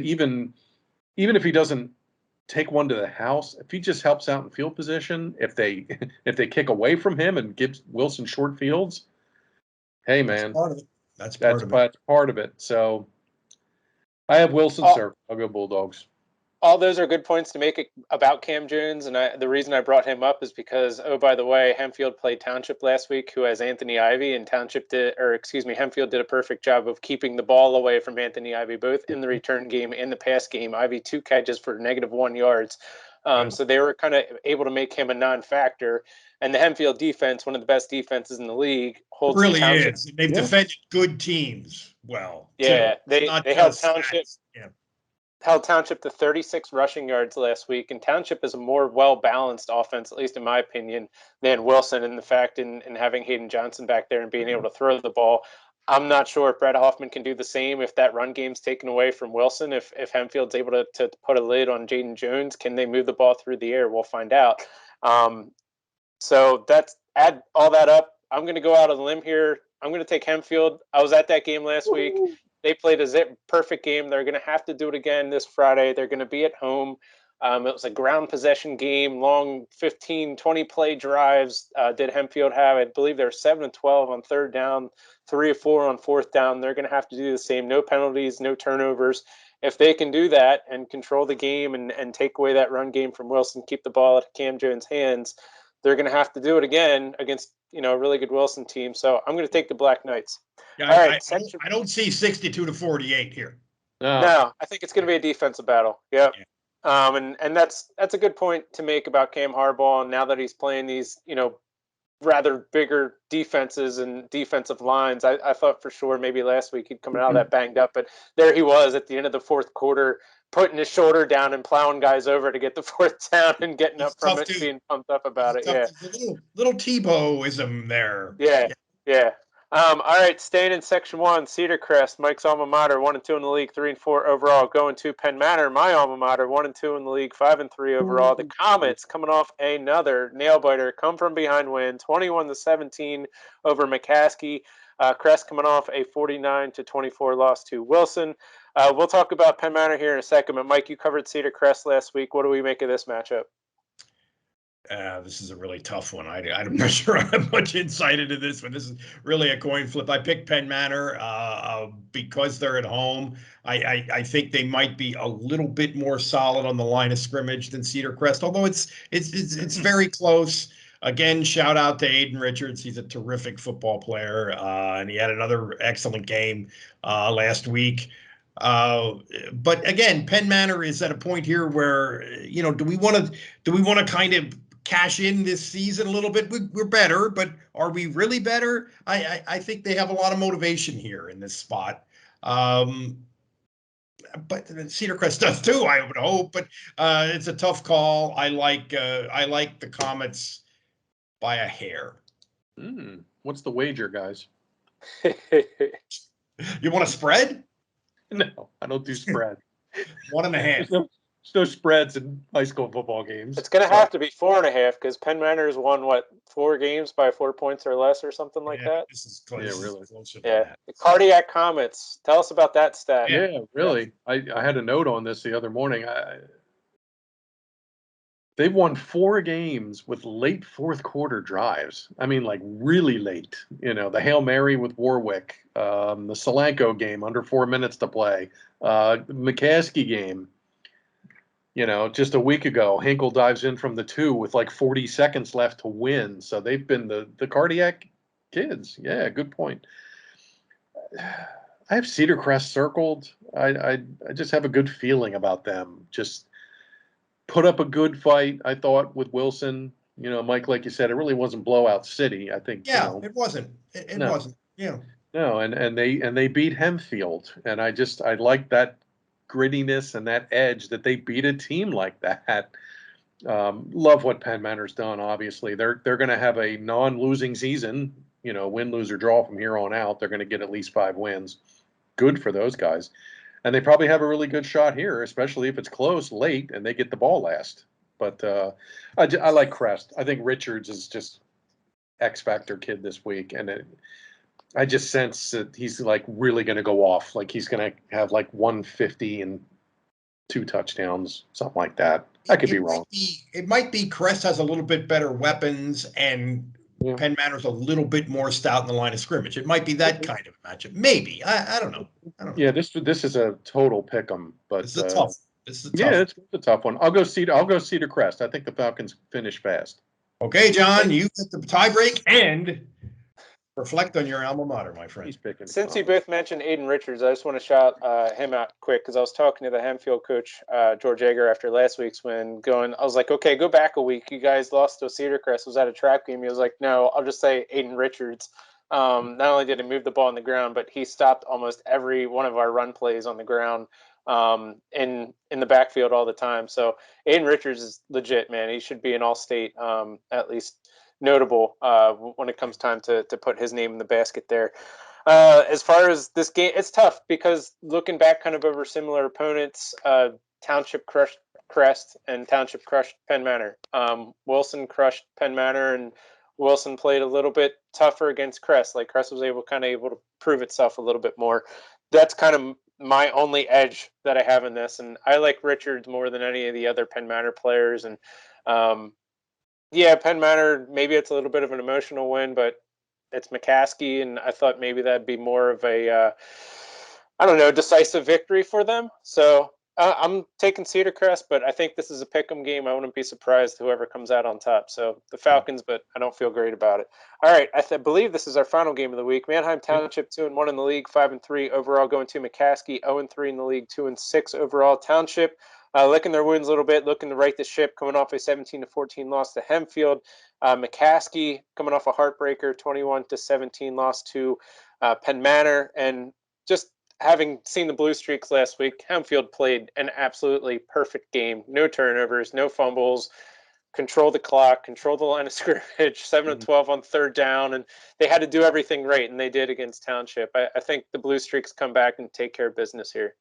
if he doesn't take one to the house, if he just helps out in field position, if they kick away from him and gives Wilson short fields, hey man, that's part of it. So, I have Wilson, sir. I'll go Bulldogs. All those are good points to make about Cam Jones, and the reason I brought him up is because, oh, by the way, Hempfield played Township last week, who has Anthony Ivy, and Hempfield did a perfect job of keeping the ball away from Anthony Ivy, both in the return game and the pass game. Ivy 2 catches for -1 yards, so they were kind of able to make him a non-factor. And the Hempfield defense, one of the best defenses in the league, holds really Township. is. They've defended good teams well. Yeah, too. they held Township. Held Township to 36 rushing yards last week, and Township is a more well-balanced offense, at least in my opinion, than Wilson. And the fact in having Hayden Johnson back there and being able to throw the ball, I'm not sure if Brett Hoffman can do the same if that run game's taken away from Wilson. If Hempfield's able to put a lid on Jaden Jones, can they move the ball through the air? We'll find out. So add all that up. I'm going to go out on a limb here. I'm going to take Hempfield. I was at that game last week. They played a perfect game. They're going to have to do it again this Friday. They're going to be at home. It was a ground possession game, long 15, 20 play drives. Did Hempfield have? I believe they're 7-12 on third down, 3 or 4 on fourth down. They're going to have to do the same. No penalties, no turnovers. If they can do that and control the game and take away that run game from Wilson, keep the ball at Cam Jones' hands, they're going to have to do it again against a really good Wilson team. So I'm going to take the Black Knights. Yeah, All right, I don't see 62-48 here. No, I think it's going to be a defensive battle. Yep. Yeah. And that's a good point to make about Cam Harbaugh. And now that he's playing these, rather bigger defenses and defensive lines, I thought for sure maybe last week he'd come out of that banged up, but there he was at the end of the fourth quarter, putting his shoulder down and plowing guys over to get the fourth down and getting up from it, being pumped up about it. Yeah, little Tebow-ism there. Yeah. All right, staying in Section 1, Cedar Crest, Mike's alma mater, 1-2 in the league, 3-4 overall. Going to Penn Manor, my alma mater, 1-2 in the league, 5-3 overall. The Comets coming off another nail biter, come from behind win, 21-17 over McCaskey. Crest coming off a 49-24 loss to Wilson. We'll talk about Penn Manor here in a second, but Mike, you covered Cedar Crest last week. What do we make of this matchup? This is a really tough one. I'm not sure I have much insight into this one. This is really a coin flip. I picked Penn Manor because they're at home. I think they might be a little bit more solid on the line of scrimmage than Cedar Crest, although it's very close. Again, shout out to Aiden Richards. He's a terrific football player, and he had another excellent game last week. But again, Penn Manor is at a point here where do we want to kind of cash in this season a little bit? We're better, but are we really better? I think they have a lot of motivation here in this spot. But Cedar Crest does too, I would hope. But it's a tough call. I like the Comets by a hair. What's the wager, guys? You want a spread? No, I don't do spread. 1.5. There's no spreads in high school football games. It's going to have to be 4.5 because Penn Manor's won 4 games by 4 points or less or something like that. This is close. Yeah, really. Yeah, the cardiac Comets. Tell us about that stat. Yeah, really. I had a note on this the other morning. They've won 4 games with late fourth quarter drives. I mean, like really late. The Hail Mary with Warwick, the Solanco game under 4 minutes to play, the McCaskey game. Just a week ago, Hinkle dives in from the 2 with like 40 seconds left to win. So they've been the cardiac kids. Yeah, good point. I have Cedar Crest circled. I just have a good feeling about them. Just put up a good fight, I thought, with Wilson. Mike, like you said, it really wasn't blowout city. I think. Yeah, it wasn't. It wasn't. Yeah. No, and they beat Hempfield, and I like that grittiness and that edge that they beat a team like that. Love what Penn Manor's done. Obviously, they're going to have a non-losing season. Win, lose, or draw from here on out. They're going to get at least 5 wins. Good for those guys. And they probably have a really good shot here, especially if it's close late and they get the ball last. But I like Crest. I think Richards is just X-Factor kid this week. And I just sense that he's like really going to go off. Like he's going to have like 150 and 2 touchdowns, something like that. I could be wrong. It might be Crest has a little bit better weapons and Penn Manor's a little bit more stout in the line of scrimmage. It might be that kind of matchup. Maybe. I don't know. Yeah, this is a total pick 'em, but this is a tough. Yeah, it's a tough one. I'll go Cedar Crest. I think the Falcons finish fast. Okay, John, you get the tiebreak and reflect on your alma mater, my friend. Since you both mentioned Aiden Richards, I just want to shout him out quick because I was talking to the Hempfield coach, George Yeager, after last week's win. I was like, okay, go back a week. You guys lost to Cedar Crest. Was that a trap game? He was like, no, I'll just say Aiden Richards. Not only did he move the ball on the ground, but he stopped almost every one of our run plays on the ground in the backfield all the time. So Aiden Richards is legit, man. He should be an all-state, at least notable when it comes time to put his name in the basket there. As far as this game, it's tough because looking back kind of over similar opponents, Township crushed Crest, and Township crushed Penn Manor. Wilson crushed Penn Manor, and Wilson played a little bit tougher against Crest. Like Crest was able to prove itself a little bit more. That's kind of my only edge that I have in this, and I like Richards more than any of the other Penn Manor players. And yeah, Penn Manor, maybe it's a little bit of an emotional win, but it's McCaskey, and I thought maybe that'd be more of a I don't know, decisive victory for them. So I'm taking Cedar Crest, but I think this is a pick'em game. I wouldn't be surprised whoever comes out on top. So the Falcons, but I don't feel great about it. All right, I believe this is our final game of the week. Manheim Township 2-1 in the league, 5-3 overall, going to McCaskey 0-3 in the league, 2-6 overall. Township licking their wounds a little bit, looking to right the ship, coming off a 17-14 loss to Hempfield. McCaskey coming off a heartbreaker, 21-17 loss to Penn Manor, and just having seen the Blue Streaks last week, Hempfield played an absolutely perfect game. No turnovers, no fumbles, control the clock, control the line of scrimmage, 7-12 on third down, and they had to do everything right, and they did against Township. I think the Blue Streaks come back and take care of business here.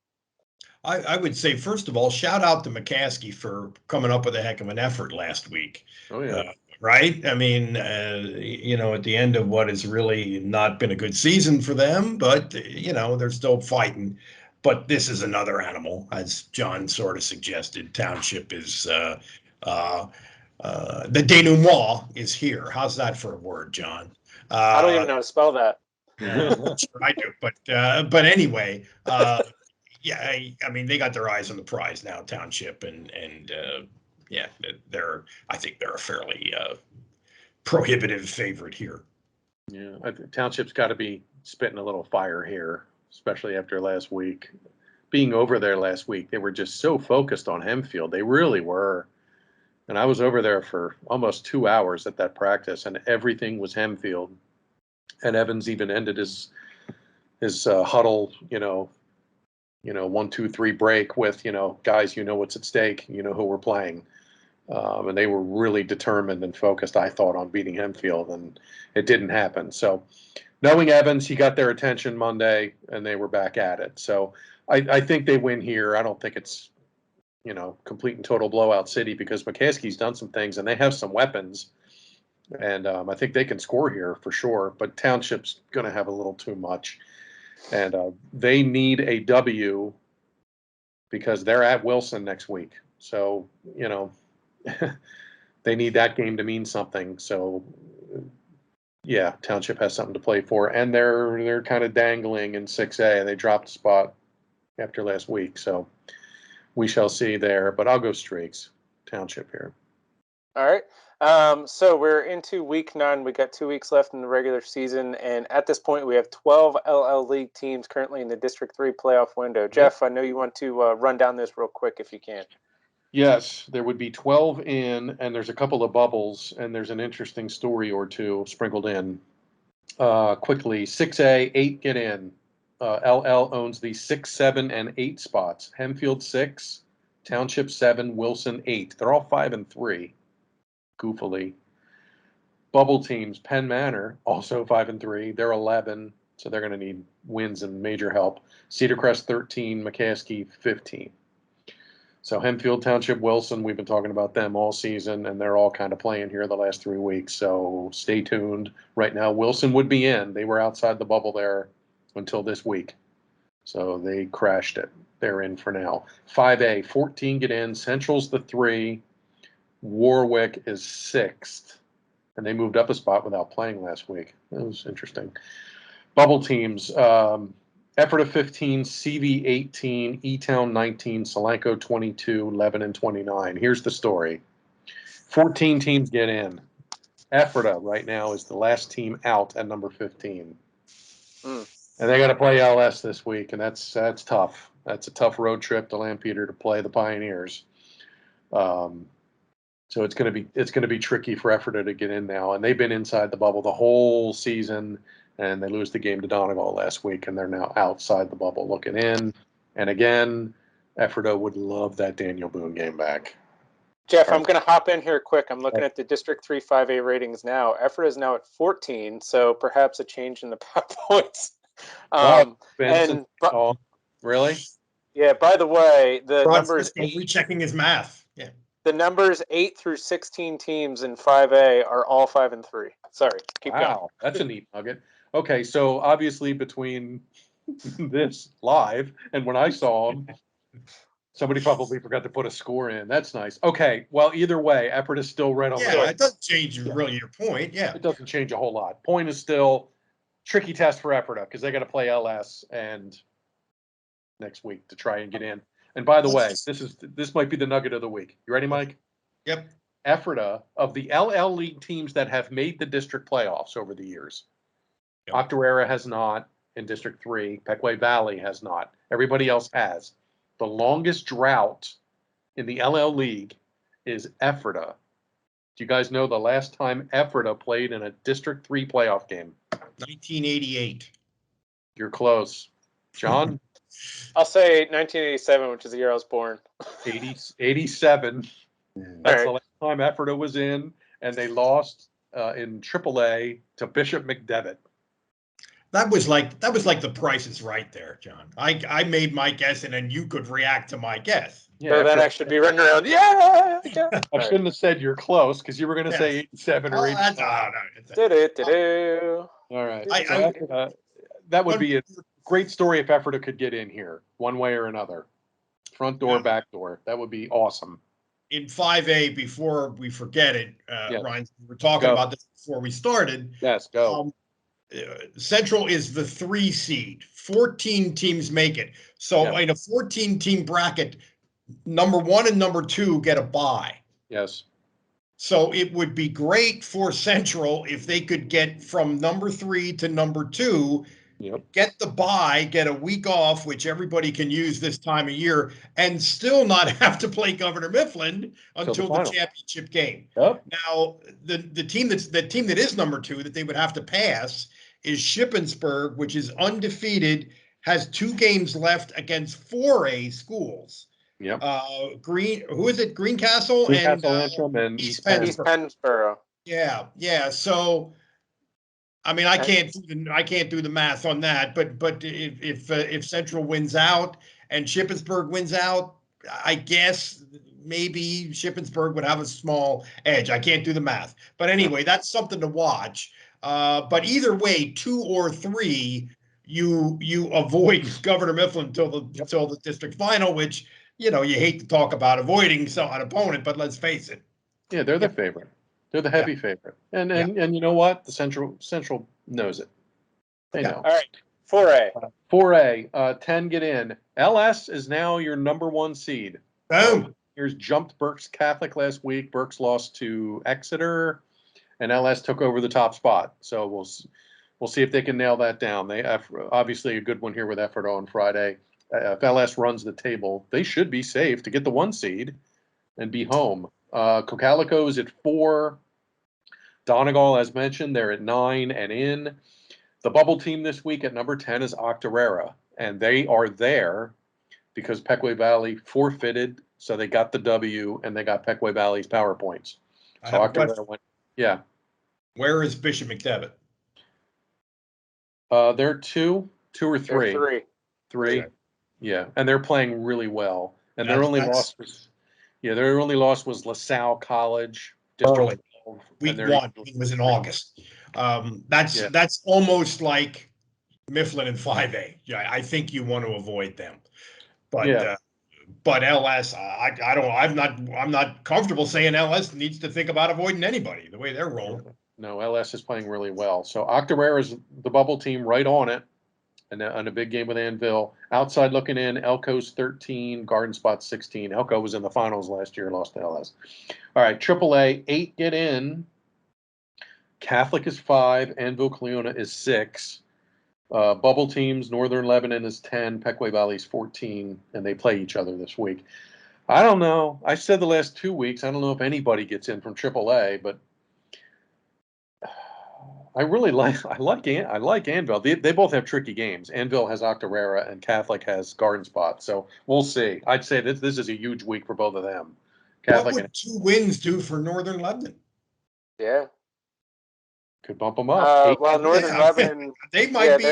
I would say, first of all, shout out to McCaskey for coming up with a heck of an effort last week. Oh, yeah. Right? I mean, at the end of what has really not been a good season for them, but, they're still fighting. But this is another animal, as John sort of suggested. Township is, the denouement is here. How's that for a word, John? I don't even know how to spell that. Sure I do. But anyway, yeah, I mean, they got their eyes on the prize now, Township, and yeah, I think they're a fairly prohibitive favorite here. Yeah, Township's got to be spitting a little fire here, especially after last week. Being over there last week, they were just so focused on Hempfield. They really were. And I was over there for almost 2 hours at that practice, and everything was Hempfield. And Evans even ended his huddle, 1, 2, 3 break with, guys, what's at stake, who we're playing. And they were really determined and focused, I thought, on beating Hempfield, and it didn't happen. So knowing Evans, he got their attention Monday, and they were back at it. So I think they win here. I don't think it's, complete and total blowout city, because McCaskey's done some things, and they have some weapons. And I think they can score here for sure. But Township's going to have a little too much. And they need a W because they're at Wilson next week. So, they need that game to mean something. So, yeah, Township has something to play for. And they're kind of dangling in 6A. They dropped a spot after last week. So we shall see there. But I'll go Streaks, Township here. All right. So we're into week 9. We got 2 weeks left in the regular season, and at this point, we have 12 LL League teams currently in the District 3 playoff window. Jeff, I know you want to run down this real quick if you can. Yes, there would be 12 in, and there's a couple of bubbles, and there's an interesting story or two sprinkled in. Quickly, 6A, 8 get in. LL owns the 6, 7, and 8 spots. Hempfield 6, Township 7, Wilson 8. They're all 5-3. Goofily. Bubble teams, Penn Manor, also 5-3. They're 11, so they're going to need wins and major help. Cedar Crest 13, McCaskey 15. So Hempfield, Township, Wilson, we've been talking about them all season, and they're all kind of playing here the last 3 weeks. So stay tuned. Right now, Wilson would be in. They were outside the bubble there until this week. So they crashed it. They're in for now. 5A, 14 get in. Central's the 3. Warwick is 6th, and they moved up a spot without playing last week. That was interesting. Bubble teams, Ephrata 15, CV 18, E-Town 19, Solanco 22, Lebanon 29. Here's the story. 14 teams get in. Ephrata right now is the last team out at number 15. And they got to play LS this week, and that's tough. That's a tough road trip to Lampeter to play the Pioneers. So it's going to be tricky for Ephrata to get in now, and they've been inside the bubble the whole season, and they lose the game to Donegal last week, and they're now outside the bubble looking in. And again, Ephrata would love that Daniel Boone game back. Jeff, I'm going to hop in here quick. I'm looking at the District 3 5A ratings now. Ephrata is now at 14, so perhaps a change in the points. Really? Yeah, by the way, the Broad number is Cisco rechecking his math. The numbers 8 through 16 teams in 5A are all 5-3. Sorry, keep going. Wow, that's a neat nugget. Okay, so obviously between this live and when I saw them, somebody probably forgot to put a score in. That's nice. Okay, well, either way, effort is still right on the Yeah, way. it doesn't change really your point. Yeah. It doesn't change a whole lot. Point is still tricky test for Ephrata because they got to play LS and next week to try and get in. And by the way, this might be the nugget of the week. You ready, Mike? Yep. Ephrata, of the LL League teams that have made the district playoffs over the years, Yep. Octorara has not in District 3. Pequay Valley has not. Everybody else has. The longest drought in the LL League is Ephrata. Do you guys know the last time Ephrata played in a District 3 playoff game? 1988. You're close. John? I'll say 1987, which is the year I was born. 87. That's the last time Ephrata was in, and they lost in AAA to Bishop McDevitt. That was like the Price is Right there, John. I made my guess, and then you could react to my guess. Yeah, so that I should be running around. Yeah. I shouldn't have said you're close because you were going to say 87 or 88. All right. That would be a great story if Ephrata could get in here one way or another. Front door, back door. That would be awesome. In 5A, before we forget it, Ryan, we were talking about this before we started. Yes, go. Central is the 3 seed. 14 teams make it. So in a 14-team bracket, number 1 and number 2 get a bye. Yes. So it would be great for Central if they could get from number 3 to number 2, get the bye, get a week off, which everybody can use this time of year, and still not have to play Governor Mifflin until the championship game. Yep. Now, the team that is number 2 that they would have to pass is Shippensburg, which is undefeated, has 2 games left against 4A schools. Yep. Who is it? Greencastle and East Pennsboro. Yeah. So, I mean, I can't do the math on that, but if Central wins out and Shippensburg wins out, I guess maybe Shippensburg would have a small edge. I can't do the math, but anyway, that's something to watch. But either way, 2 or 3, you avoid Governor Mifflin until the district final, which you hate to talk about avoiding an opponent, but let's face it. Yeah, they're the favorite. They're the heavy favorite, and you know what? The Central knows it. They know. All right, 4A, 10 get in. LS is now your number 1 seed. Boom. Here's jumped Berks Catholic last week. Berks lost to Exeter, and LS took over the top spot. So we'll see if they can nail that down. They have obviously a good one here with Ephrata on Friday. If LS runs the table, they should be safe to get the 1 seed and be home. Cocalico is at 4. Donegal, as mentioned, they're at 9 and in. The bubble team this week at number 10 is Octorara, and they are there because Pequay Valley forfeited, so they got the W, and they got Pequay Valley's power points. So Octorara went, Where is Bishop McDevitt? They're 2 or 3. They're 3. Okay. Yeah, and they're playing really well. And their only loss was LaSalle College. District 12, week 1. It was in August. That's almost like Mifflin and 5A. Yeah, I think you want to avoid them. But but LS, I'm not comfortable saying LS needs to think about avoiding anybody the way they're rolling. No, LS is playing really well. So Octorara is the bubble team right on it. And on a big game with Anvil. Outside looking in, Elko's 13, Garden Spot 16. Elko was in the finals last year and lost to LS. All right, AAA, 8 get in. Catholic is 5. Anvil Cleona is 6. Bubble teams, Northern Lebanon is 10. Pequay Valley is 14. And they play each other this week. I don't know. I said the last 2 weeks, I don't know if anybody gets in from AAA, but I like Anvil. They both have tricky games. Anvil has Octorara and Catholic has Garden Spot. So we'll see. I'd say this is a huge week for both of them. Catholic what would 2 wins do for Northern Lebanon? Yeah. Could bump them up. Northern Lebanon. They might be.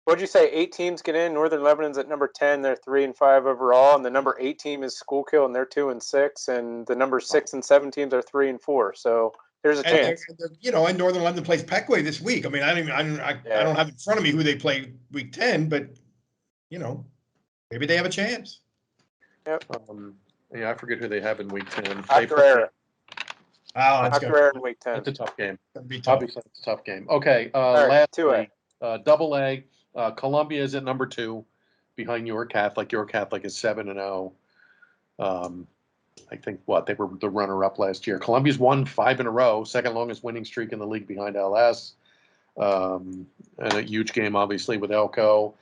What'd you say? 8 teams get in. Northern Lebanon's at number 10. They're 3-5 overall, and the number 8 team is Schuylkill, and they're 2-6. And the number 6 and 7 teams are 3-4. So there's a chance. And Northern Lebanon plays Peckway this week. I mean, I don't have in front of me who they play week 10, but maybe they have a chance. Yep. Yeah, I forget who they have in week 10. Octorara. Octorara in week 10. It's a tough game. Tough. Obviously, it's a tough game. Okay, right, lastly, Double A. Columbia is at number 2, behind York Catholic. York Catholic is 7-0. I think they were the runner-up last year. Columbia's won 5 in a row, second longest winning streak in the league behind LS. And a huge game, obviously, with Elko.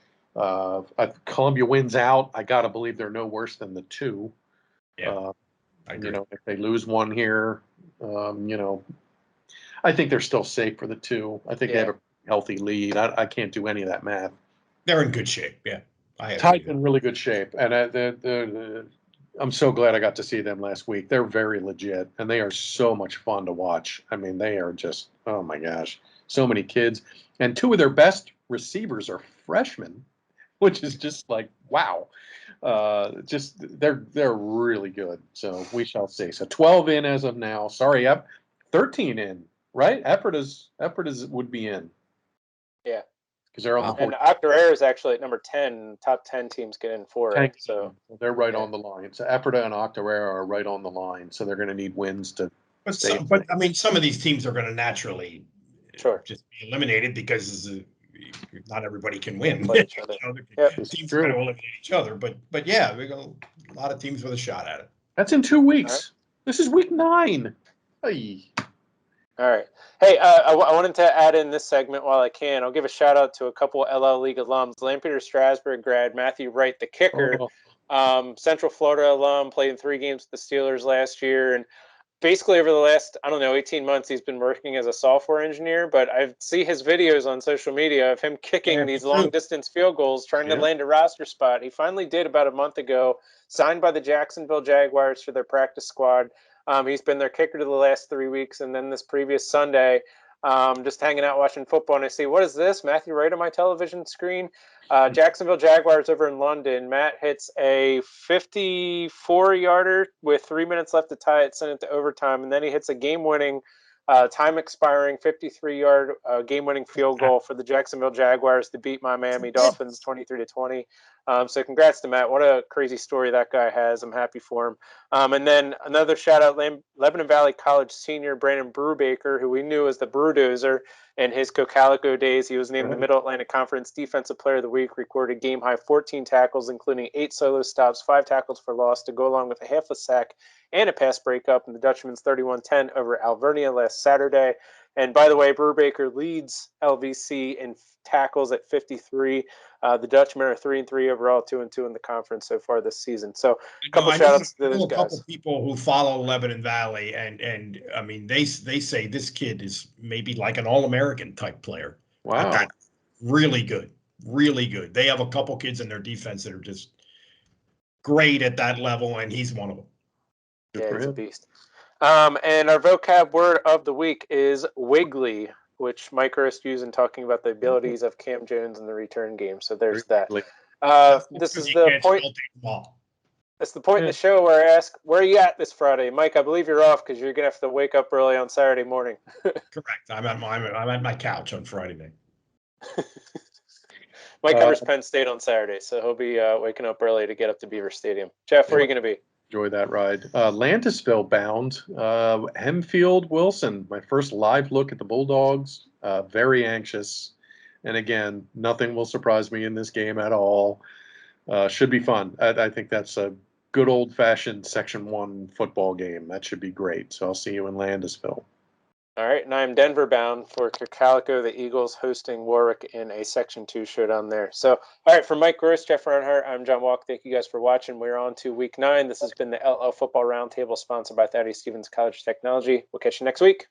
Columbia wins out. I gotta believe they're no worse than the 2. Yeah, I agree. If they lose one here, I think they're still safe for the 2. I think they have a healthy lead. I can't do any of that math. They're in good shape. Yeah, Tide's in really good shape, and I'm so glad I got to see them last week. They're very legit, and they are so much fun to watch. I mean, they are just, oh my gosh, so many kids, and 2 of their best receivers are freshmen, which is just like wow. They're really good. So we shall see. So 12 in as of now. Sorry, 13 in, right? Ephrata's would be in. Yeah. Because they're on the 14. And Octorara is actually at number 10. Top 10 teams get in for it. So they're right on the line. So Ephrata and Octorara are right on the line. So they're going to need wins to. But I mean, some of these teams are going to naturally just be eliminated because not everybody can win. Each other. Teams are going to eliminate each other. But yeah, we got a lot of teams with a shot at it. That's in 2 weeks. Right. This is week 9. Hey. All right. Hey, I wanted to add in this segment while I can. I'll give a shout out to a couple LL League alums. Lampeter Strasburg grad Matthew Wright, the kicker, Central Florida alum, played in 3 games with the Steelers last year. And basically over the last, 18 months, he's been working as a software engineer. But I see his videos on social media of him kicking these long-distance field goals, trying to land a roster spot. He finally did about a month ago, signed by the Jacksonville Jaguars for their practice squad. He's been their kicker to the last 3 weeks, and then this previous Sunday, just hanging out watching football, and I see, what is this? Matthew Wright on my television screen. Jacksonville Jaguars over in London. Matt hits a 54-yarder with 3 minutes left to tie it, send it to overtime, and then he hits a game-winning, time-expiring 53-yard game-winning field goal for the Jacksonville Jaguars to beat my Miami Dolphins 23-20. So congrats to Matt. What a crazy story that guy has. I'm happy for him. And then another shout-out, Lebanon Valley College senior Brandon Brubaker, who we knew as the Brudozer in his Cocalico days. He was named the Middle Atlantic Conference Defensive Player of the Week, recorded game-high 14 tackles, including 8 solo stops, 5 tackles for loss, to go along with a half a sack and a pass breakup in the Dutchman's 31-10 over Alvernia last Saturday. And by the way, Brubaker leads LVC in tackles at 53. The Dutchmen are 3-3 overall, 2-2 in the conference so far this season. So a couple shout-outs to those guys. A couple people who follow Lebanon Valley, and I mean, they say this kid is maybe like an All-American type player. Wow. Really good. Really good. They have a couple kids in their defense that are just great at that level, and he's one of them. Yeah, he's a beast. And our vocab word of the week is wiggly, which Mike Hurst used in talking about the abilities of Cam Jones in the return game. So there's that. This is the point. That's the point in the show where I ask, where are you at this Friday? Mike, I believe you're off because you're going to have to wake up early on Saturday morning. Correct. I'm at my couch on Friday night. Mike covers Penn State on Saturday, so he'll be waking up early to get up to Beaver Stadium. Jeff, where are you going to be? Enjoy that ride. Landisville bound. Hemfield Wilson, my first live look at the Bulldogs. Very anxious. And again, nothing will surprise me in this game at all. Should be fun. I think that's a good old-fashioned Section 1 football game. That should be great. So I'll see you in Landisville. All right, and I'm Denver bound for Cocalico, the Eagles hosting Warwick in a Section 2 showdown there. So, all right, for Mike Gross, Jeff Reinhart, I'm John Walk. Thank you guys for watching. We're on to Week 9. This has been the LL Football Roundtable, sponsored by Thaddeus Stevens College of Technology. We'll catch you next week.